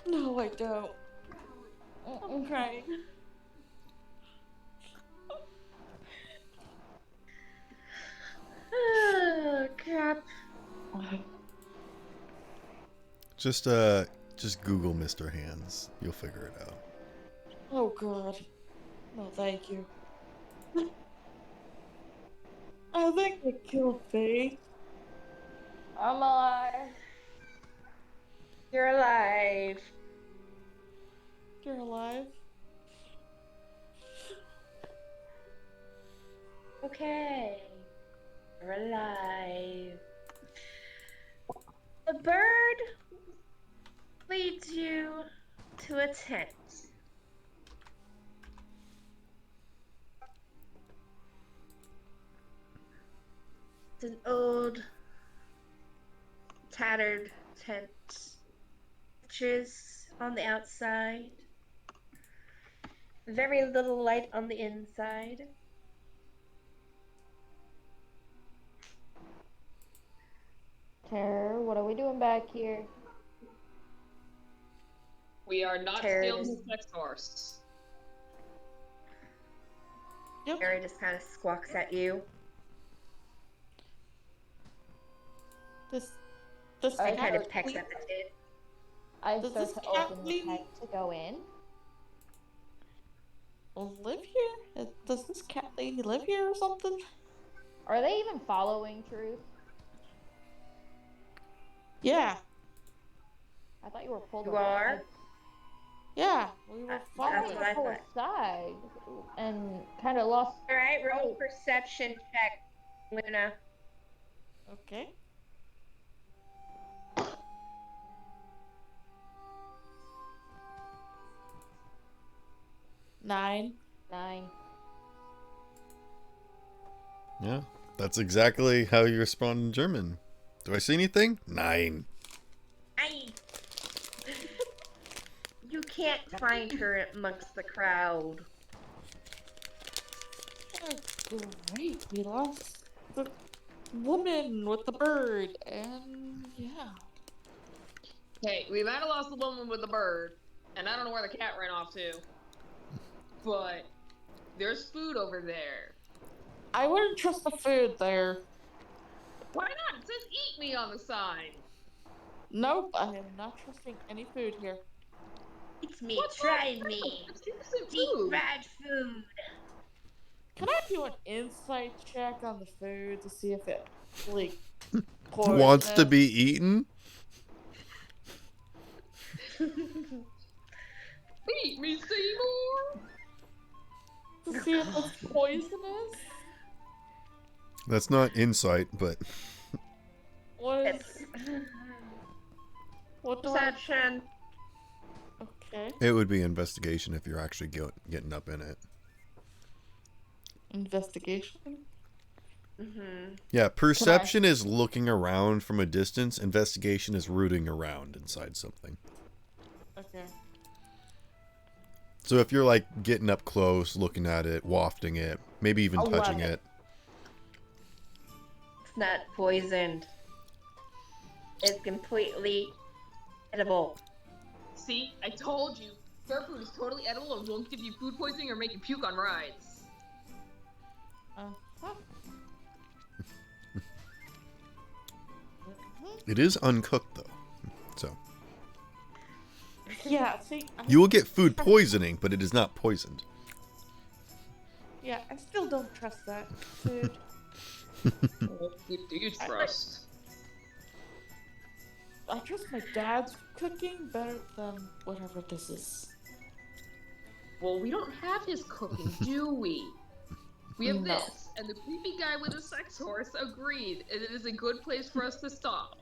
No, I don't. I'm crying. Oh, crap. Just Google Mr. Hands. You'll figure it out. Oh, God. No, thank you. I think I killed Faye. I'm alive. You're alive. You're alive? Okay. You're alive. The bird leads you to a tent. It's an old, tattered tent. Pictures on the outside. Very little light on the inside. Terror, what are we doing back here? We are not Terror. stealing the sex horse. Yep. Harry just kind of squawks at you. This I He kind of cat pecks lead- at the tent. I Does start this to cat open the lead- tent to go in. live here? Does this cat lady live here or something? Are they even following Truth? Yeah. I thought you were pulled You aside. are? Yeah. We were That's I following. thought you what I were pulled thought. aside and kind of lost. Alright, roll perception check, Luna. Okay. Nine. 9. Yeah, that's exactly how you respond in German. Do I see anything? 9. Aye. You can't find her amongst the crowd. Oh, great. We lost the woman with the bird. And yeah. Hey, we might have lost the woman with the bird, and I don't know where the cat ran off to. But there's food over there. I wouldn't trust the food there. Why not? It says eat me on the sign. Nope, I am not trusting any food here. It's me, What's try wrong? me. It's innocent Deep food. fried food. Can I do an insight check on the food to see if it, like, Wants to poisonous? be eaten? Eat me, Seymour. To see if it's poisonous? That's not insight, but What is... It's What do I... perception. Okay. it would be investigation if you're actually getting up in it. Investigation? Mm-hmm. Yeah, perception is looking around from a distance. Investigation is rooting around inside something. Okay. So if you're like getting up close, looking at it, wafting it, maybe even touching 11. it. It's not poisoned. It's completely edible. See, I told you. Fair food is totally edible and won't give you food poisoning or make you puke on rides. Uh-huh. It is uncooked though. So Yeah, see, You will get food poisoning, but it is not poisoned. yeah, I still don't trust that food. What food do you trust? I trust my dad's cooking better than whatever this is. Well, we don't have his cooking, do we? We have No. this, and the creepy guy with a sex horse agreed, and it is a good place for us to stop.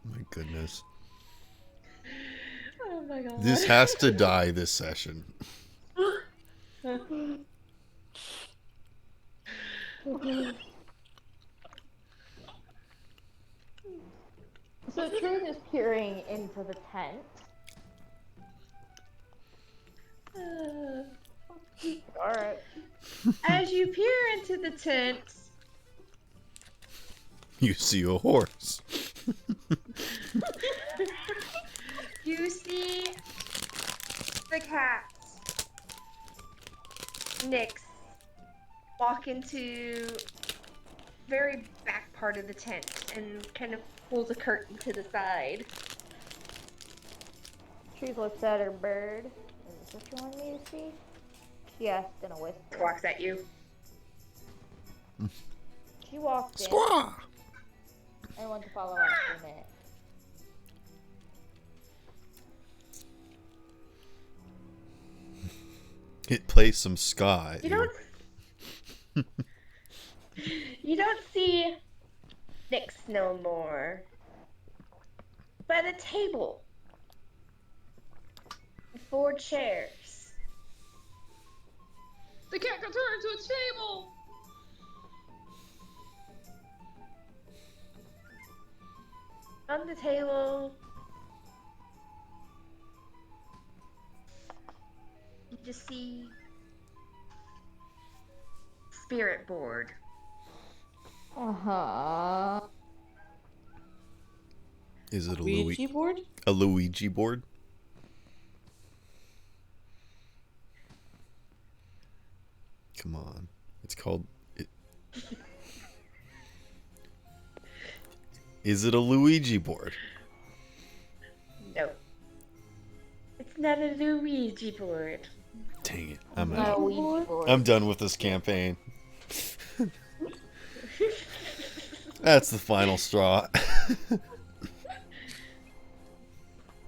My goodness. Oh my god. This has to die this session. So Truth is peering into the tent. Alright. As you peer into the tent, You see a horse. you see the cat, Nyx, walk into very back part of the tent and kind of pulls a curtain to the side. Truth looks at her bird. Is this what you want me to see? She asked in a whisper. Walks at you. She walked in. Squaw! I want to follow after Nick. It plays some ska. You don't. You don't see Nyx no more. By the table, 4 chairs. The cat got turned into a table! On the table, you just see spirit board. Uh-huh. Is it a Ouija board? A Luigi board? Come on. It's called... Is it a Luigi board? No. It's not a Luigi board. Dang it. I'm Not a out. Ouija board. I'm done with this campaign. That's the final straw.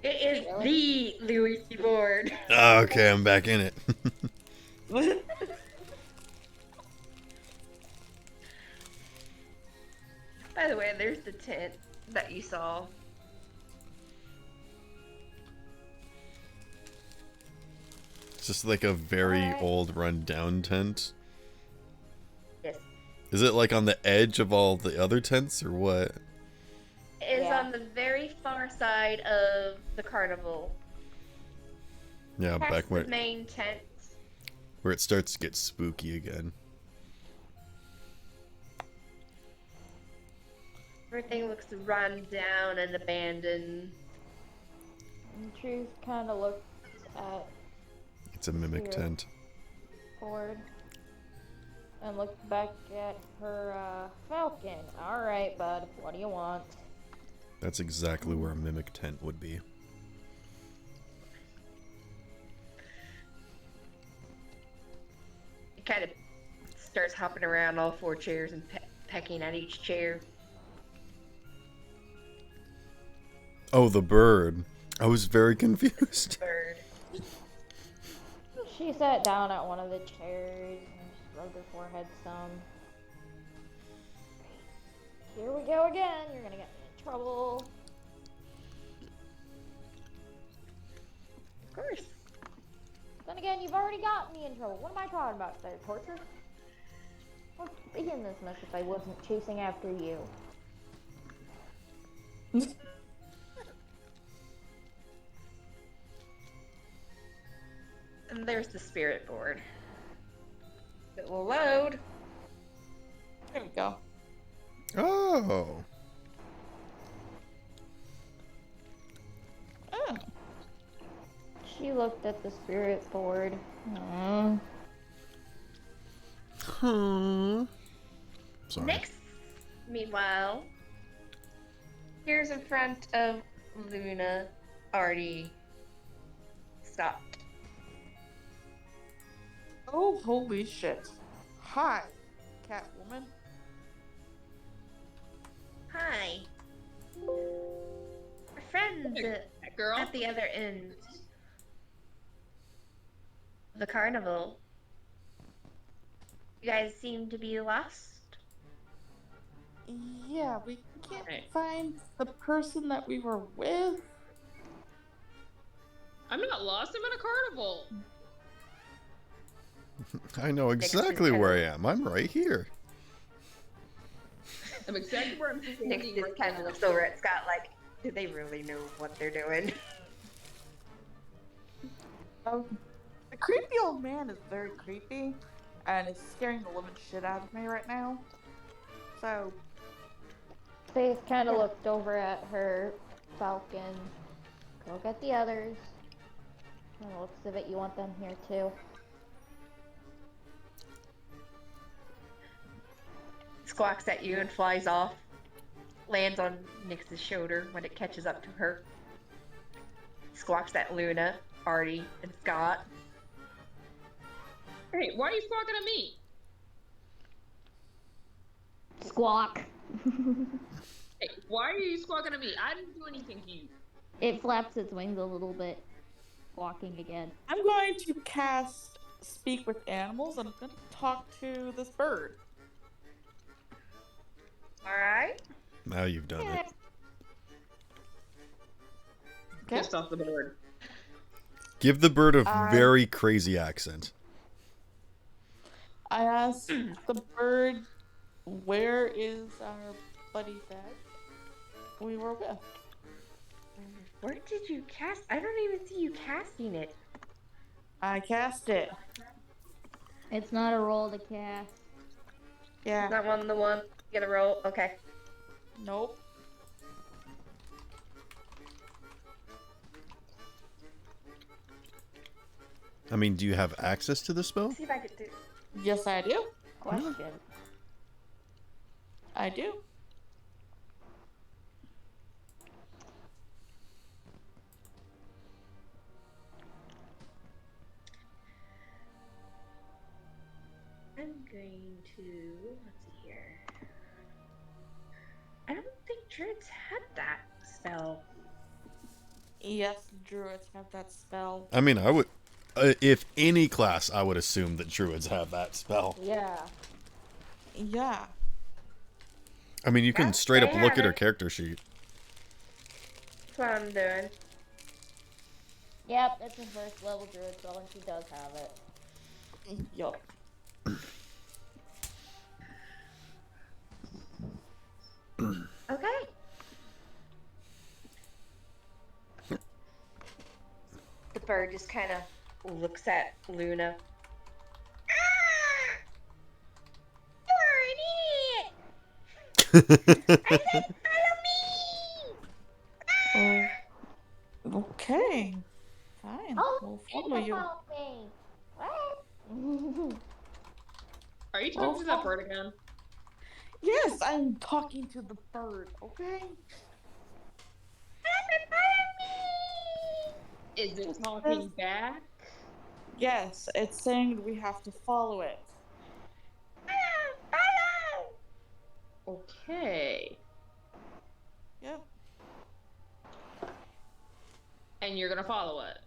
It is the Luigi board. Okay, I'm back in it. By the way, there's the tent that you saw. It's just like a very old run-down tent. Yes. Is it like on the edge of all the other tents or what? It is Yeah. on the very far side of the carnival. Yeah, Past back the where main tent. it starts to get spooky again. Everything looks run down and abandoned. And Truth kind of looks at It's a mimic Here. tent. Ford and looks back at her falcon. Alright, bud, what do you want? That's exactly where a mimic tent would be. It kind of starts hopping around all 4 chairs and pecking at each chair. Oh, the bird. I was very confused. Bird. She sat down at one of the chairs and just rubbed her forehead some. Here we go again. You're gonna get me in trouble. Of course. Then again, you've already got me in trouble. What am I talking about there? Torture? Let's begin this mess if I wasn't chasing after you. And there's the spirit board. It will load. There we go. Oh. Oh. She looked at the spirit board. Huh. Sorry. Next, meanwhile, Here's in front of Luna, already stopped. Oh, holy shit. Hi, Catwoman. Hi. Our friends Girl. at the other end of the carnival. You guys seem to be lost. Yeah, we can't Right. find the person that we were with. I'm not lost. I'm in a carnival. I know Nick's exactly just where kinda- I am. I'm right here. I'm exactly where I'm standing Nick just right kind of now. looks over at Scott like, do they really know what they're doing? The creepy old man is very creepy and is scaring the living shit out of me right now. So, Faith kind of looked over at her falcon. Go get the others. From the looks of it, you want them here too. Squawks at you and flies off. Lands on Nyx's shoulder when it catches up to her. Squawks at Luna, Artie, and Scott. Hey, why are you squawking at me? Squawk. Hey, why are you squawking at me? I didn't do anything to you. It flaps its wings a little bit. Squawking again. I'm going to cast Speak with Animals and I'm going to talk to this bird. Alright. Now you've done it. Okay? Pissed off the bird. Give the bird a very crazy accent. I asked the bird, where is our buddy that we were with? Where did you cast? I don't even see you casting it. I cast it. It's not a roll to cast. Yeah. That one, the one. Get a roll. Okay. Nope. I mean, do you have access to the spell? See if I could do. Yes, I do. Question. I do. I'm going to. Let's see here. I don't think druids had that spell. Yes, druids have that spell. I mean, I would. If any class, I would assume that druids have that spell. Yeah. Yeah. I mean, you can Yeah, straight they up look have at her it. character sheet. That's what I'm doing. Yep, it's a first level druid spell and she does have it. Yup. Okay. The bird just kind of looks at Luna. Ah! You're an idiot! I said follow me! Oh, okay. Fine. Oh, We'll follow you. Are you talking to that bird again? Yes, I'm talking to the bird, okay? Is it talking back? Yes, it's saying we have to follow it. Okay. Yep. And you're gonna follow it.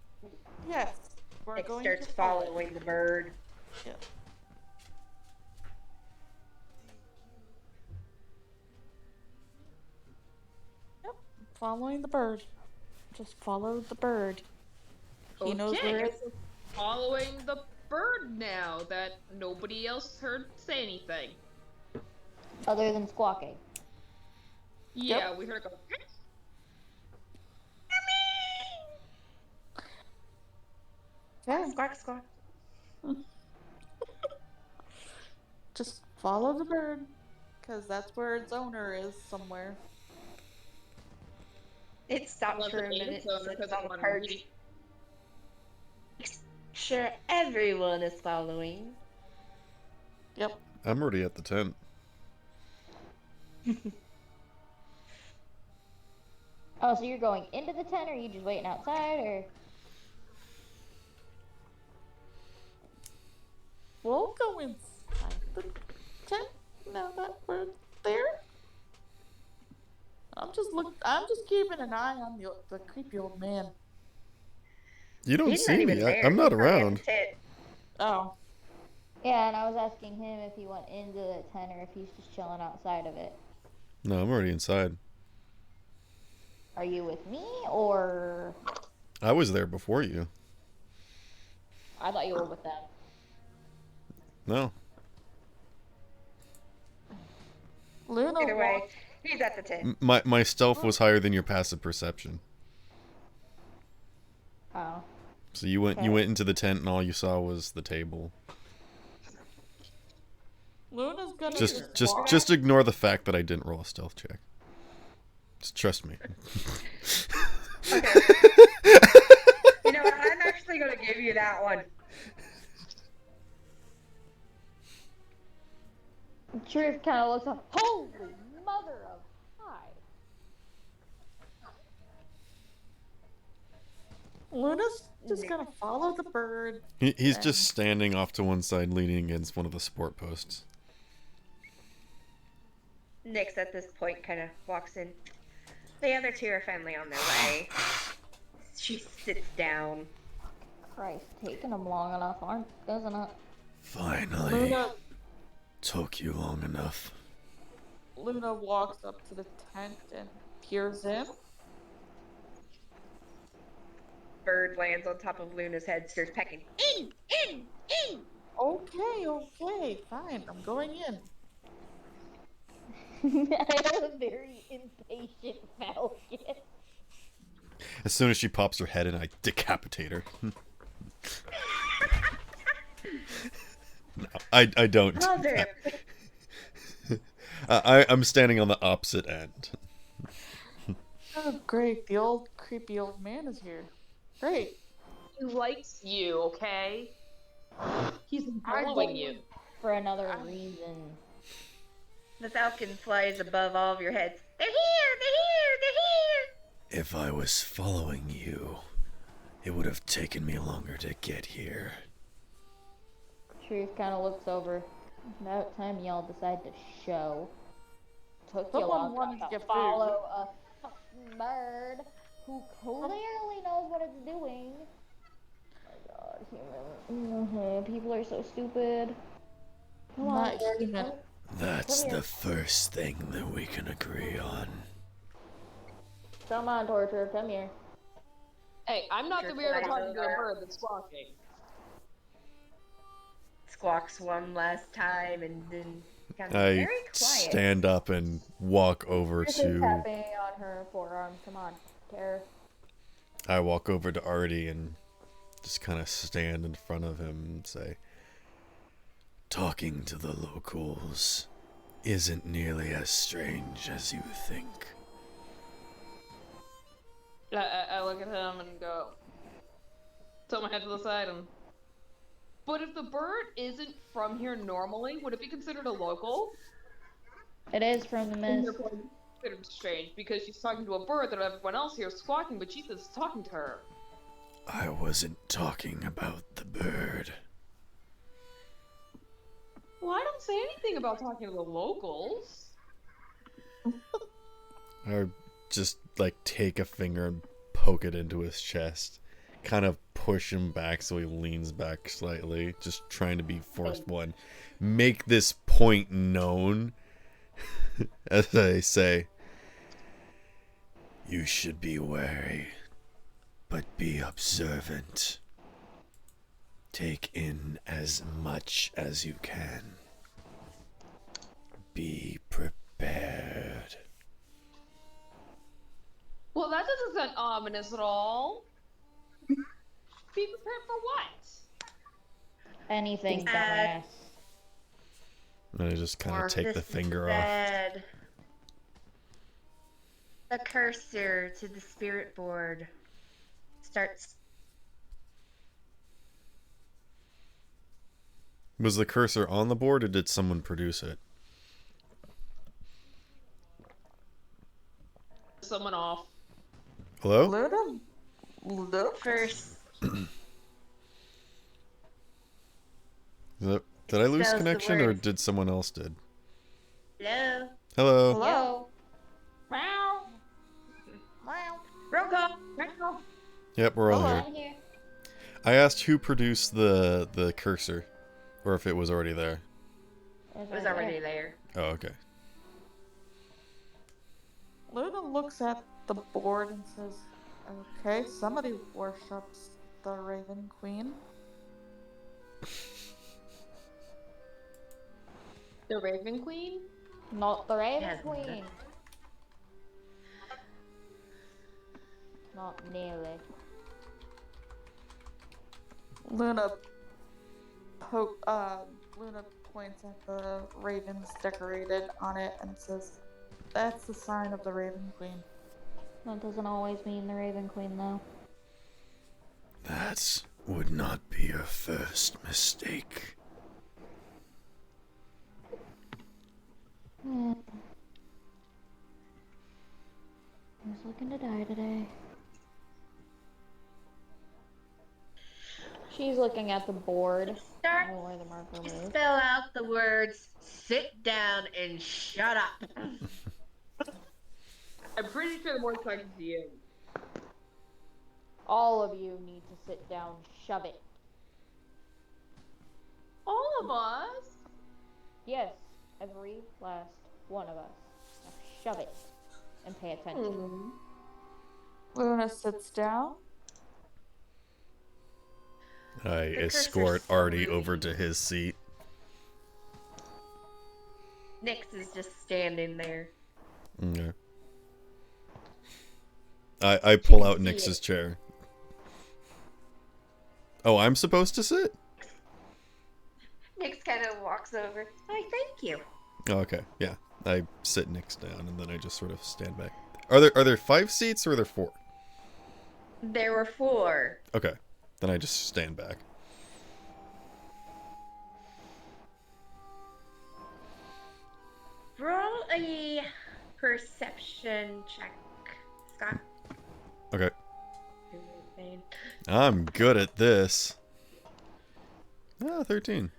Yes. We're It going starts to follow following the bird. Yep. Yep. Following the bird. Just follow the bird. He knows Okay, where I it's. guess we're following the bird now that nobody else heard say anything. Other than squawking. Yeah, we heard it go. Okay. Squawk, squawk. Just follow the bird. Because that's where its owner is somewhere. It stops Unless for a it ate minute its owner and sits because on it the wanted perch. to eat. Sure, everyone is following. Yep. I'm already at the tent. Oh, so you're going into the tent, or are you just waiting outside, or? We'll go inside the tent now that we're there. I'm just keeping an eye on the creepy old man. You don't He's see not me. even there. I'm not He's probably at around. the tent. Oh. Yeah, and I was asking him if he went into the tent or if he's just chilling outside of it. No, I'm already inside. Are you with me, or? I was there before you. I thought you were with them. No. Luna Either way, walks. he's at the tent. My stealth was higher than your passive perception. Oh. So you went Okay. into the tent and all you saw was the table. Luna's gonna Just ignore the fact that I didn't roll a stealth check. Just trust me. Okay. You know what? I'm actually going to give you that one. Truth kind of looks up. Holy mother of hi. Luna's just gonna follow the bird. He's just standing off to one side, leaning against one of the support posts. Nyx at this point kind of walks in. The other two are finally on their way. She sits down. Christ, taking them long enough, doesn't it? Finally. Luna Took you long enough. Luna walks up to the tent and peers in. Bird lands on top of Luna's head, starts pecking. In! Okay, fine. I'm going in. I have a very impatient falcon. As soon as she pops her head in, I decapitate her. No, I don't. Mother. I'm standing on the opposite end. Oh, great. The old creepy old man is here. Great. He likes you, okay? He's following you. For another reason. The falcon flies above all of your heads. They're here! They're here! They're here! If I was following you, it would have taken me longer to get here. Truth kind of looks over. About time y'all decide to show. Took you Someone long wanted enough to to get follow a fucking bird who clearly knows what it's doing. Oh my god, people are so stupid. Come on, Not human. That's Come here. the first thing that we can agree on. Come on, Torture, come here. Hey, I'm not the weirdo talking to a bird that's squawking. Squawks one last time and then becomes I very quiet. stand up and walk over This is to tapping on her forearm. Come on, Terror. I walk over to Artie and just kind of stand in front of him and say, talking to the locals isn't nearly as strange as you think. I look at him and go, tilt my head to the side and... But if the bird isn't from here normally, would it be considered a local? It is from the And mist. therefore considered strange, because she's talking to a bird that everyone else here is squawking, but she's talking to her. I wasn't talking about the bird. Well, I don't say anything about talking to the locals. I just, like, take a finger and poke it into his chest. Kind of push him back so he leans back slightly. Just trying to be forced one. Make this point known. As I say, you should be wary, but be observant. Take in as much as you can. Be prepared. Well, that doesn't sound ominous at all. Be prepared for what? Anything, Bad. dumbass. And I just kind Or of take the this finger off. instead. The cursor to the spirit board starts. Was the cursor on the board or did someone produce it? Someone off. Hello? Luna looks. First, Did I lose spells the connection or words. did someone else did? Hello. Hello? Hello. Meow. Meow. Roll call. Meow. Yep, we're all Hello. here. I'm here. I asked who produced the cursor, or if it was already there. It was already there. Oh, okay. Luna looks at the board and says, "Okay, somebody worships the Raven Queen." The Raven Queen? Not the Raven Yes. Queen. Not nearly. Luna Luna points at the ravens decorated on it and says, "That's the sign of the Raven Queen." That doesn't always mean the Raven Queen, though. That would not be your first mistake. Who's looking to die today? She's looking at the board. I don't know where the marker You is. spell out the words "sit down" and "shut up." I'm pretty sure the board's talking to you. All of you need to sit down. Shove it. All of us? Yes, every last one of us. Now shove it and pay attention. Luna sits down. I The escort cursor's Artie slowly- over to his seat. Nyx is just standing there. Okay. I pull can out see Nyx's it. chair. Oh, I'm supposed to sit? Nyx kind of walks over. Why, thank you. Oh, okay, yeah. I sit Nyx down and then I just sort of stand back. Are there 5 seats or are there 4? There were 4. Okay, then I just stand back. Roll a perception check, Scott. Okay. I'm good at this. Ah, 13.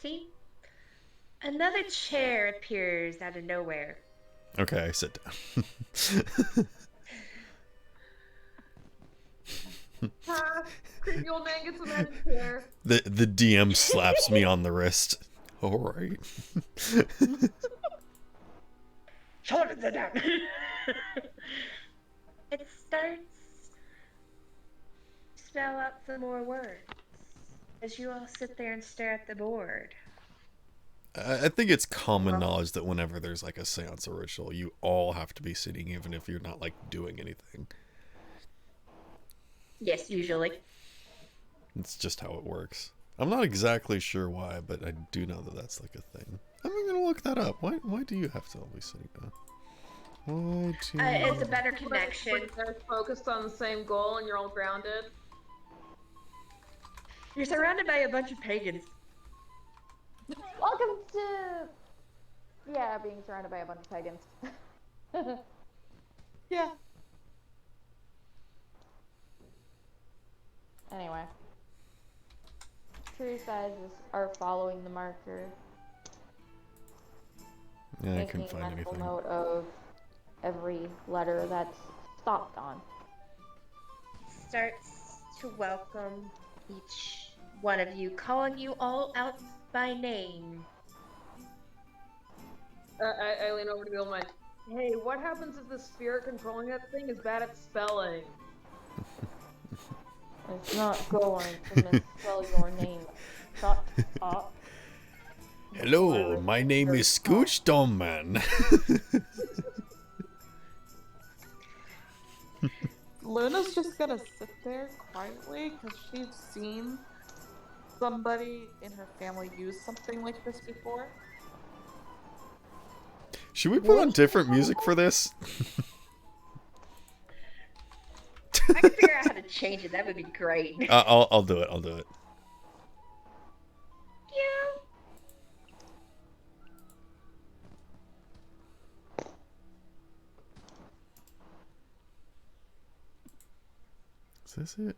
See? Another chair appears out of nowhere. Okay, I sit down. Creepy old man gets a magic chair. The DM slaps me on the wrist. Alright. Shoulders are down. It starts to spell out some more words as you all sit there and stare at the board. I think it's common knowledge that whenever there's like a seance or ritual, you all have to be sitting even if you're not like doing anything. Yes, usually. It's just how it works. I'm not exactly sure why, but I do know that that's like a thing. I'm gonna look that up. Why do you have to all be sitting down? Why do It's a better connection. They're focused on the same goal and you're all grounded. You're surrounded by a bunch of pagans. Welcome to... Yeah, being surrounded by a bunch of pagans. Yeah. Anyway. True sizes are following the marker. Yeah, I Making couldn't find mental anything. note of every letter that's stopped on. Starts to welcome each one of you, calling you all out by name. I lean over to the old man. Hey, what happens if the spirit controlling that thing is bad at spelling? It's not going to misspell your name. Shut up. Hello, my name is Scooch Domman. Luna's just gonna sit there quietly because she's seen somebody in her family use something like this before. Should we put on different music for this? I can figure out how to change it. That would be great. I'll do it. I'll do it. Yeah. this it?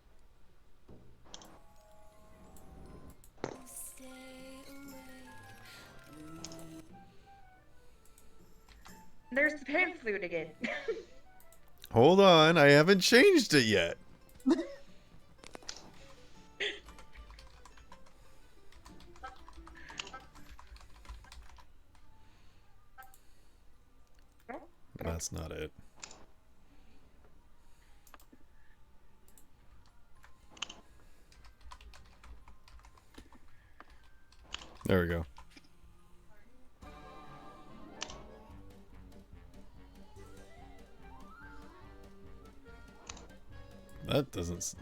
There's the pan flute again. Hold on, I haven't changed it yet. That's not it. There we go.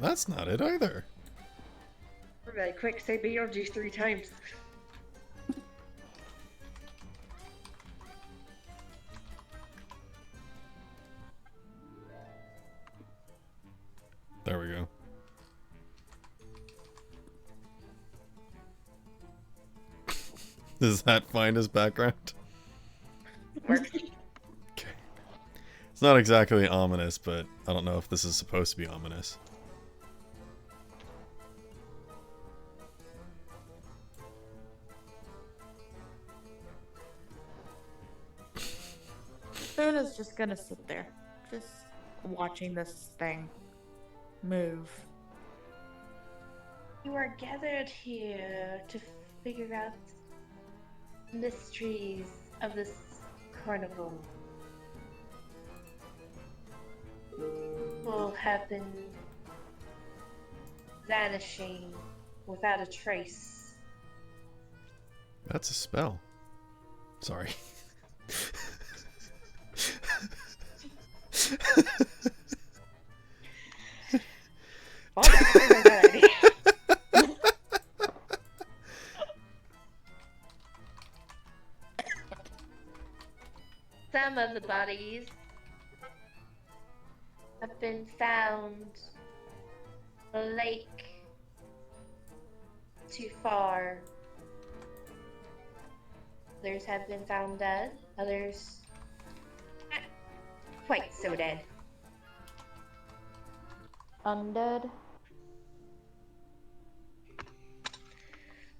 That's not it either. We're really quick. Say Beetlejuice 3 times. There we go. Does that find as background? Works. Okay. It's not exactly ominous, but I don't know if this is supposed to be ominous. Luna's just gonna sit there, just watching this thing move. You are gathered here to figure out the mysteries of this carnival. Will have been vanishing without a trace. That's a spell. Sorry. Oh, that's a good idea. Some of the bodies have been found a lake too far. Others have been found dead. Others not quite so dead. Undead.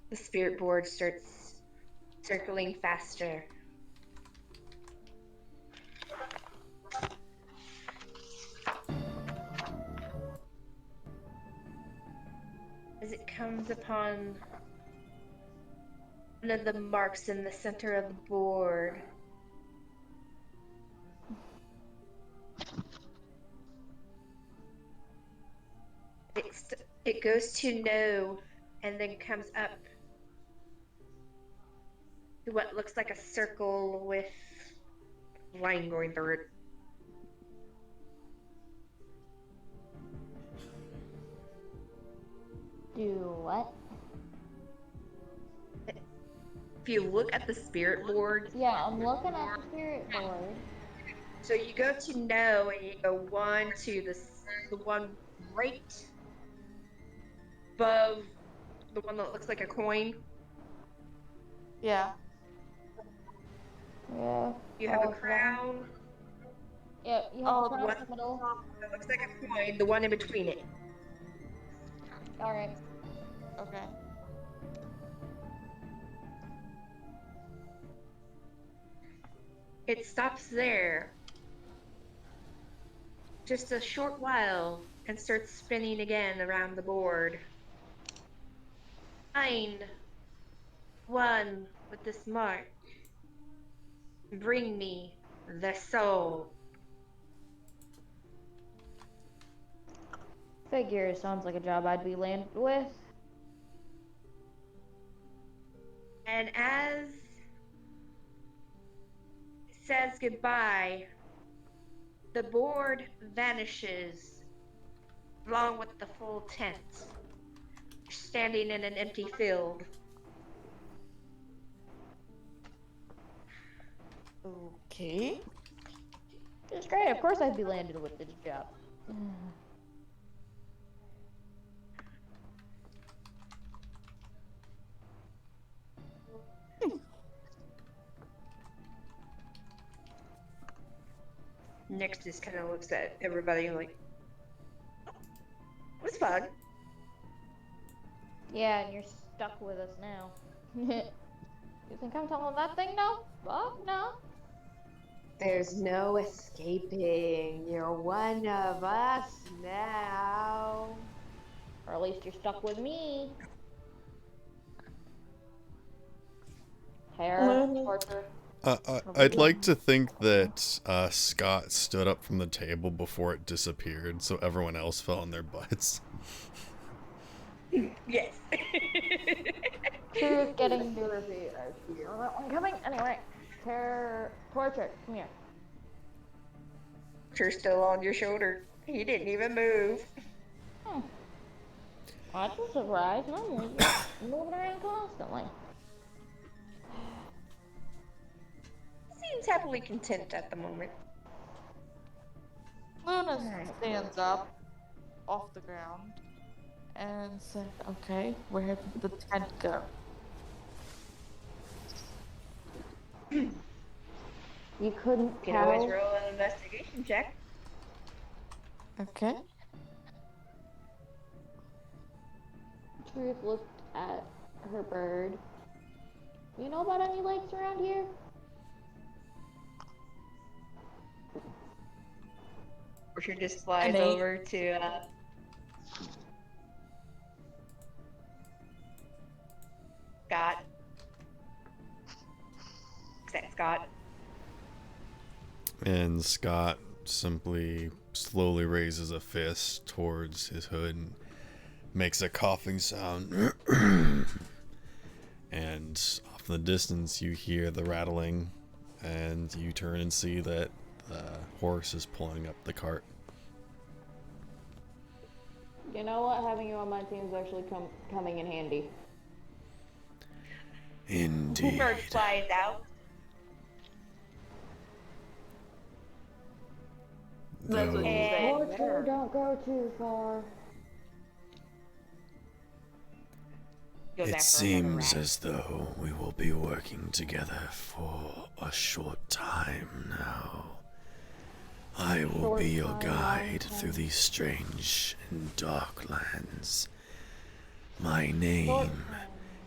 The spirit board starts circling faster. As it comes upon one of the marks in the center of the board. It goes to no and then comes up to what looks like a circle with a line going through it. Do what? If you look at the spirit board, Yeah, I'm looking at the spirit board. so you go to no and you go 1 to the one right above the one that looks like a coin. Yeah. Yeah. You have a Oh, crown. Yeah, you have Oh, the crown what? in the middle. That looks like a coin. The one in between it. Alright. Okay. It stops there. Just a short while and starts spinning again around the board. Find one with this mark. Bring me the soul. Figure sounds like a job I'd be landed with. And as it says goodbye, the board vanishes along with the full tent. You're standing in an empty field. Okay. It's great, of course I'd be landed with this job. Next just kind of looks at everybody like, It's fun. Yeah, and you're stuck with us now. You think I'm telling that thing no? Fuck no. There's no escaping. You're one of us now. Or at least you're stuck with me. Terror, torture. I'd like to think that Scott stood up from the table before it disappeared, so everyone else fell on their butts. Yes. Truth getting to her feet. I feel that one coming. Anyway, terror, torture. Come here. You're still on your shoulder. He didn't even move. That's a surprise. Normally, you're moving around constantly. Seems happily content at the moment. Luna stands up off the ground and says, okay, where did the tent go? You couldn't You can always tell. roll an investigation check. Okay. Truth looked at her bird. You know about any lakes around here? Or should just slide An 8. over to Scott. Is that Scott? And Scott simply slowly raises a fist towards his hood and makes a coughing sound. And off in the distance you hear the rattling, and you turn and see that the horse is pulling up the cart. You know what? Having you on my team is actually coming in handy. Indeed. Bird flies out. That's what you say. Torture, don't go too far. Goes It after another seems rat. as though we will be working together for a short time now. I will Short be your time, guide long through time. these strange and dark lands. My Short name time.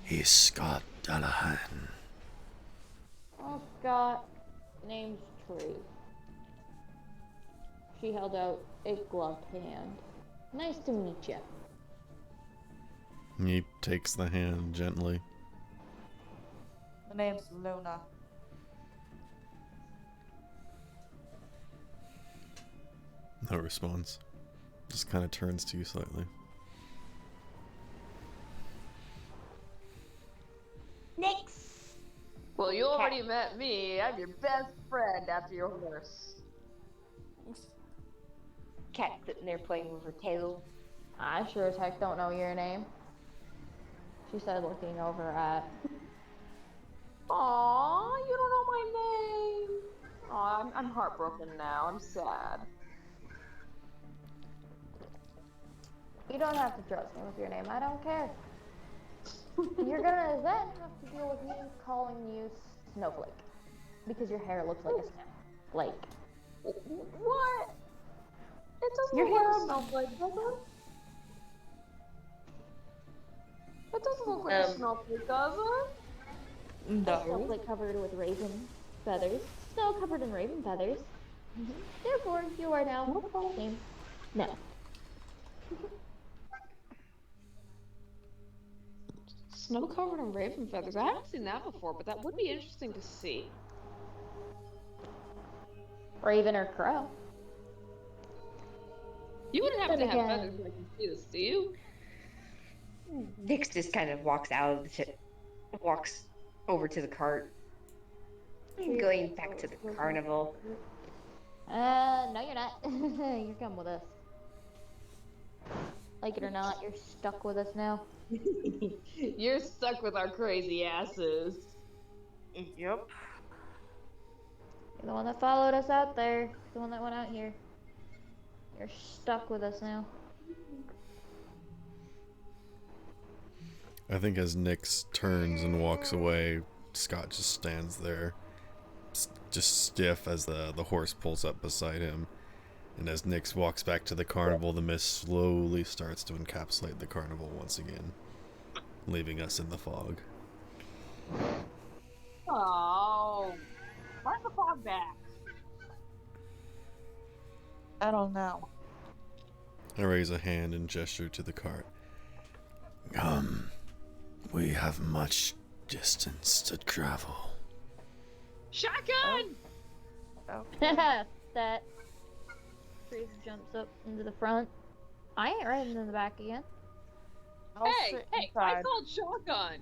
is Scott Dallahan. Oh, Scott. Name's Tree. She held out a gloved hand. Nice to meet you. He takes the hand gently. The name's Luna. No response. Just kind of turns to you slightly. Next. Well, you already met me. I'm your best friend after your horse. Cat sitting there playing with her tail. I sure as heck don't know your name. She said, looking over at. Aw, you don't know my name. Aw, I'm heartbroken now. I'm sad. You don't have to trust me with your name. I don't care. You're gonna then have to deal with me calling you Snowflake. Because your hair looks like a snowflake. What? It doesn't Your look like hair- a snowflake, does it? It doesn't look like a snowflake, does it? No. Snowflake covered with raven feathers. Snow covered in raven feathers. Therefore, you are now named No. Snow covered in raven feathers. I haven't seen that before, but that would be interesting to see. Raven or crow. You wouldn't have Then to have again- feathers so I can see this, do you? Nix just kind of walks out of the walks over to the cart. Going back to the carnival. No, you're not. You're coming with us. Like it or not, you're stuck with us now. You're stuck with our crazy asses. Yep. You're the one that followed us out there. The one that went out here. You're stuck with us now. I think as Nyx turns and walks away, Scott just stands there, just stiff as the horse pulls up beside him. And as Nyx walks back to the carnival, the mist slowly starts to encapsulate the carnival once again, leaving us in the fog. Oh, where's the fog back? I don't know. I raise a hand and gesture to the cart. We have much distance to travel. Shotgun! Okay. That Trace jumps up into the front. I ain't riding in the back again. I'll Hey, sit hey, I inside. called shotgun.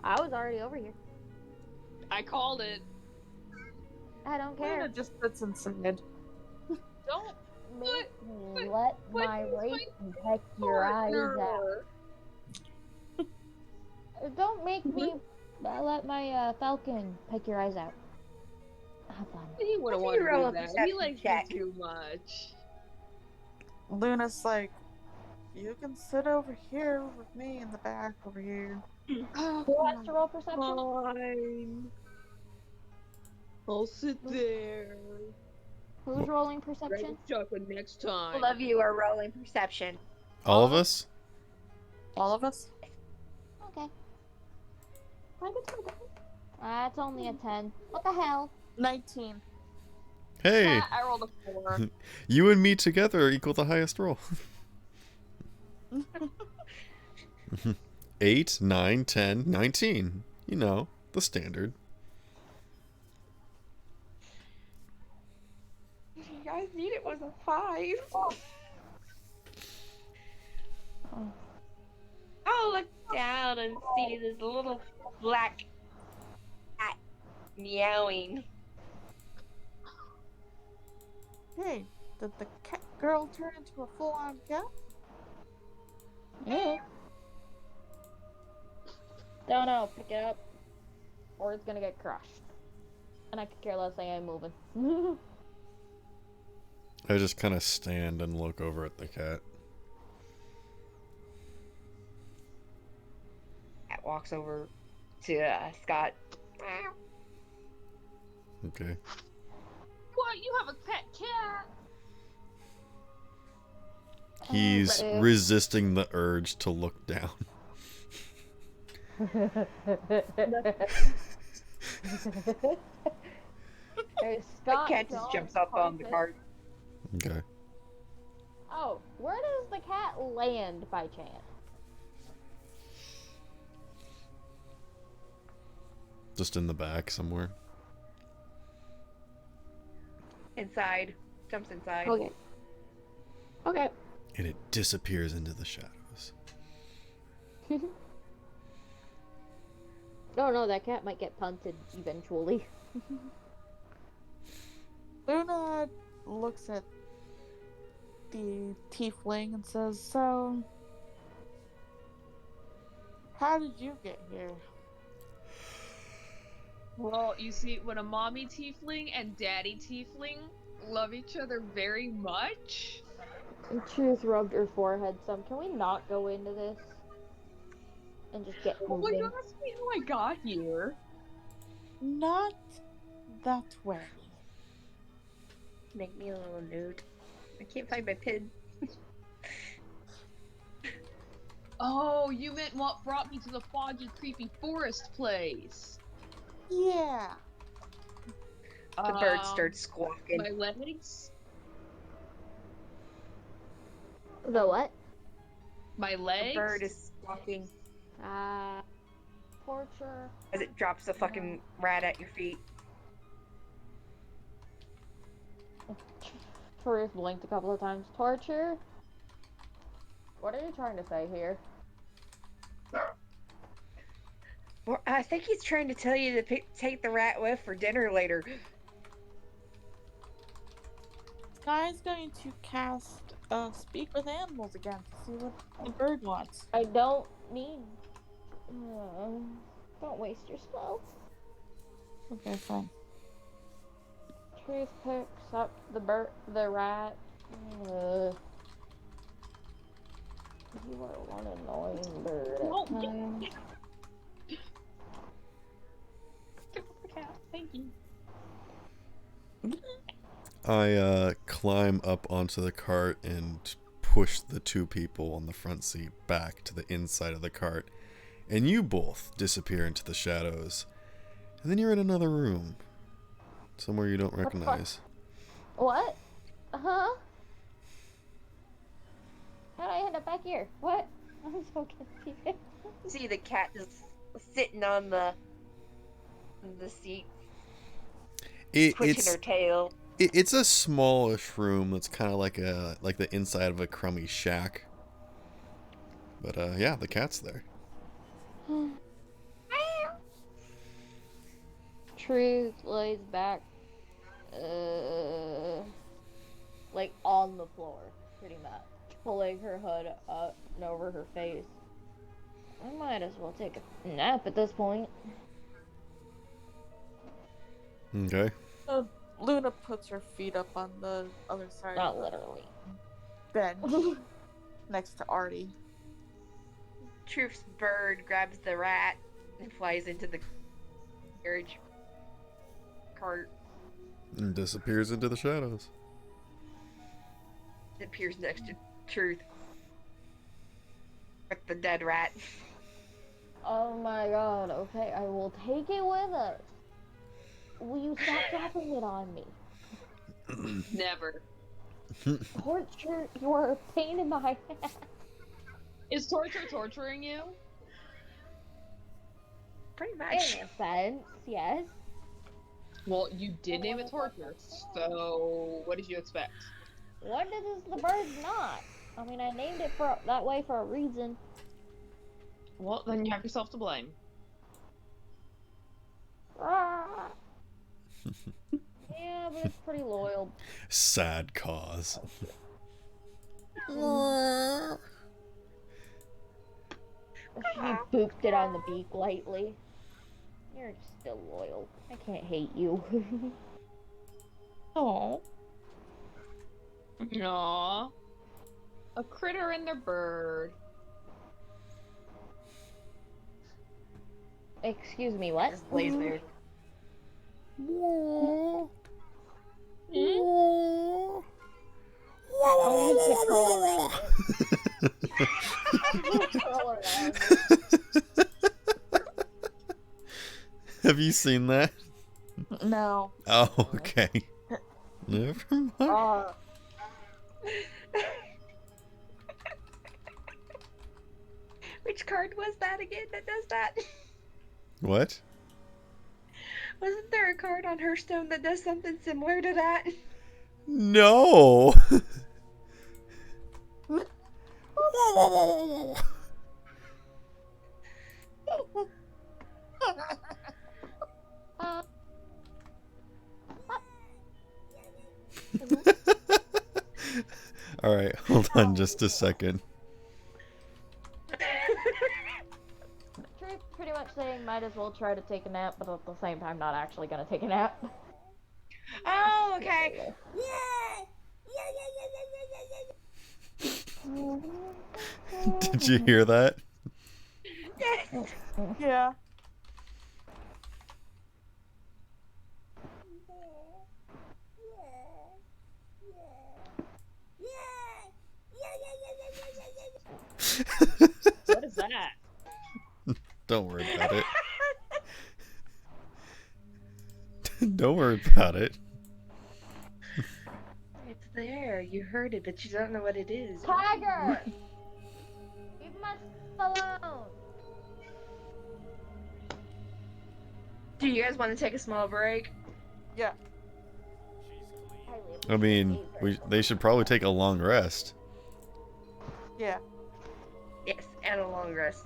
I was already over here. I called it. I don't care. Luna just sits inside. Don't Make but- me let but my he's my race peck your eyes out. partner. Don't make me let my falcon peck your eyes out. Have fun. He wouldn't Why want don't you to roll do a that. He perception likes check? me too much. Luna's like, you can sit over here with me in the back over here. Who has to roll perception? Fine. I'll sit there. Who's rolling Grab perception? a chocolate next time. All of you are rolling perception. All of us? All of us? Okay. That's only a 10. What the hell? 19. Hey, I rolled a 4. you and me together equal the highest roll. 8, 9, 10, 19. You know, the standard. You guys need it was a 5. I'll look down and see this little black cat meowing. Hey, did the cat girl turn into a full-on cat? Yeah. Don't know. Pick it up, or it's gonna get crushed. And I could care less. I am moving. I just kind of stand and look over at the cat. Cat walks over to Scott. Okay. What? You have a pet cat? He's but- resisting the urge to look down. Hey, The Scott, cat just John, jumps up on the Carson. cart. Okay. Oh, where does the cat land by chance? Just in the back somewhere. Inside. Jumps inside. Okay. Okay. And it disappears into the shadows. Oh no, that cat might get punted eventually. Luna looks at the tiefling and says, so, how did you get here? Well, you see, when a mommy tiefling and daddy tiefling love each other very much. Truth rubbed her forehead some. Can we not go into this? And just get Oh my moving? god, ask me how I got here. Not that way. Make me a little note. I can't find my pin. Oh, you meant what brought me to the foggy, creepy forest place. Yeah. The bird starts squawking. My legs? The what? My legs? The bird is squawking Torture. as it drops the fucking rat at your feet. Truth blinked a couple of times. Torture? What are you trying to say here? Well, I think he's trying to tell you to take the rat with for dinner later. Skye's going to cast Speak with Animals again to see what the bird wants. I don't need. Don't waste your spell. Okay, fine. Truth picks up the rat. You are one annoying bird Oh, at times. Pick up the cat. Thank you. I climb up onto the cart and push the two people on the front seat back to the inside of the cart, and you both disappear into the shadows. And then you're in another room, somewhere you don't recognize. What? Huh? How'd I end up back here? What? I'm so confused. See the cat just sitting on the seat, twitching her tail. It's a smallish room that's kind of like the inside of a crummy shack. But yeah, the cat's there. Truth lays back, like on the floor, pretty much, pulling her hood up and over her face. I might as well take a nap at this point. Okay. Luna puts her feet up on the other side Not of the literally. bench next to Artie. Truth's bird grabs the rat and flies into the carriage cart. And disappears into the shadows. It appears next to Truth with the dead rat. Oh my god, okay, I will take it with us. Will you stop dropping it on me? Never. Torture, you are a pain in my ass. Is torture torturing you? Pretty much. In a sense, yes. Well, you did name it torture, so what did you expect? What is the bird not? I mean, I named it for that way for a reason. Well, then you have yourself to blame. Ah. Yeah, but it's pretty loyal. Sad cause. She booped it on the beak lightly. You're still loyal. I can't hate you. Oh. Aww. A critter and their bird. Excuse me, what? Just lays there. Have you seen that? No. Oh, okay. Never mind. Which card was that again that does that? What? Wasn't there a card on Hearthstone that does something similar to that? No. All right, hold on just a second. Truth, pretty much saying might as well try to take a nap, but at the same time not actually gonna take a nap. Oh, okay. Did you hear that? Yes. Yeah. What is that? Don't worry about it. Don't worry about it. It's there. You heard it, but you don't know what it is. Tiger! Leave my alone! Do you guys want to take a small break? Yeah. I mean, they should probably take a long rest. Yeah. Yes, and a long rest.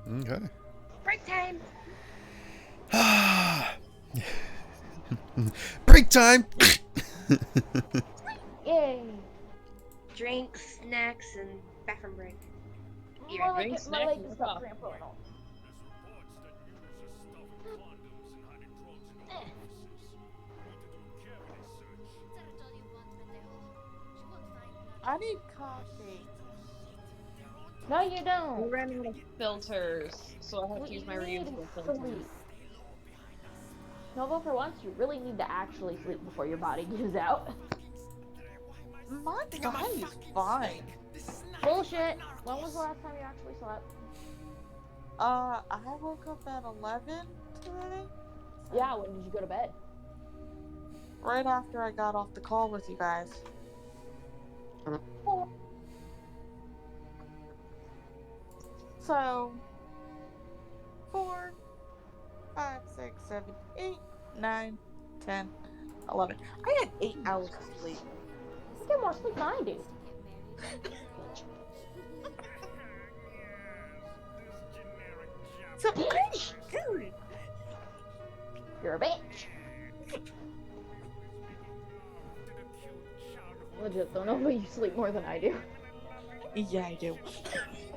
Okay. Break time! Break time! Yay! Drinks, snacks, and bathroom break. More like drinks, it, my snacks, leg and is not coffee. cramped. I need coffee. No, you We don't. ran out of filters, so I have to use my reusable filters. Nova, for once, you really need to actually sleep before your body gives out. My body's fine. Bullshit. When was the last time you actually slept? I woke up at 11 today. Yeah, when did you go to bed? Right after I got off the call with you guys. So, 4, 5, 6, 7, 8, 9, 10, 11. I had 8 hours of sleep. You get more sleep than I do. So, good. You're a bitch. Legit though, nobody you sleep more than I do. Yeah, I do.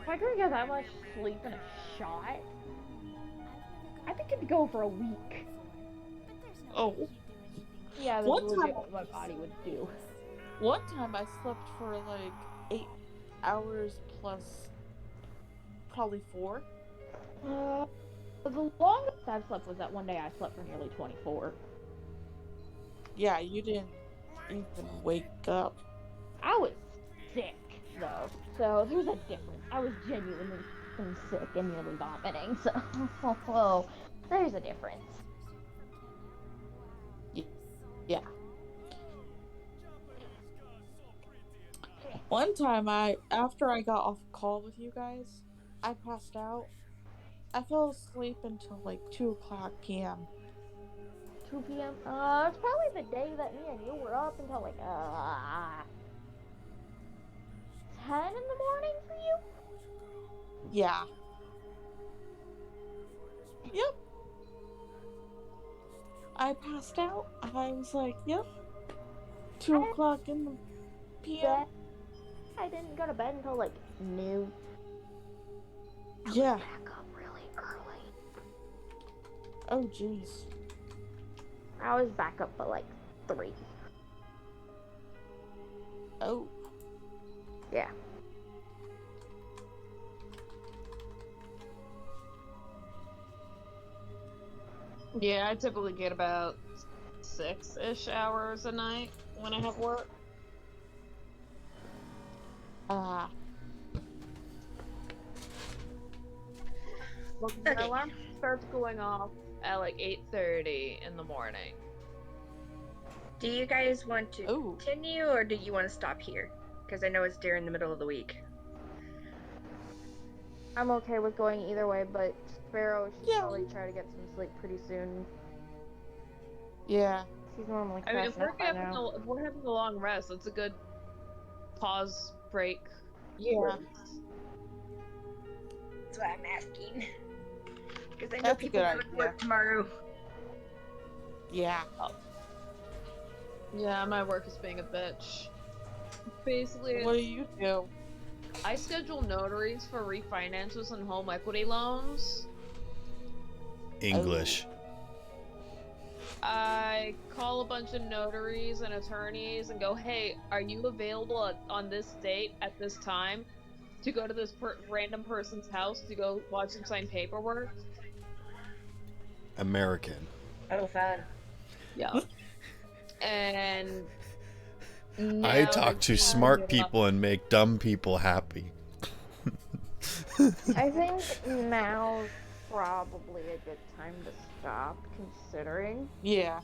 If I could get that much sleep in a shot, I think it'd go for a week. Oh. Yeah, that's One legit time- what my body would do. One time I slept for like 8 hours plus probably 4. The longest I've slept was that one day I slept for nearly 24. Yeah, you didn't even wake up. I was sick, though, so there's a difference. I was genuinely sick and nearly vomiting, so whoa, there's a difference. Yeah. One time after I got off call with you guys, I passed out. I fell asleep until like 2:00 p.m. 2 p.m. It's probably the day that me and you were up until like 10 in the morning for you. Yeah. Yep. I passed out. I was like, yep. 2:00 in the p.m. I didn't go to bed until like noon. Yeah. Back up really early. Oh, jeez. I was back up at like 3. Oh. Yeah. Yeah, I typically get about 6-ish hours a night when I have work. Ah. Well, Okay. my alarm starts going off at like 8:30 in the morning. Do you guys want to Ooh. continue, or do you want to stop here? Because I know it's during the middle of the week. I'm okay with going either way, but Sparrow should Yeah. probably try to get some sleep pretty soon. Yeah. She's normally I mean, if crashing we're out by having now. if we're having a long rest, that's a good pause break. Yeah. That's why I'm asking. Because I know That's a people good have to idea. work tomorrow. Yeah. Yeah, my work is being a bitch. Basically, What do you do? I schedule notaries for refinances and home equity loans. English. I call a bunch of notaries and attorneys and go, hey, are you available on this date at this time to go to this random person's house to go watch them sign paperwork? American. Oh, fun. Yeah. And I now talk to they're smart trying to get people and make dumb people happy. I think now's probably a good time to stop, considering. Yeah.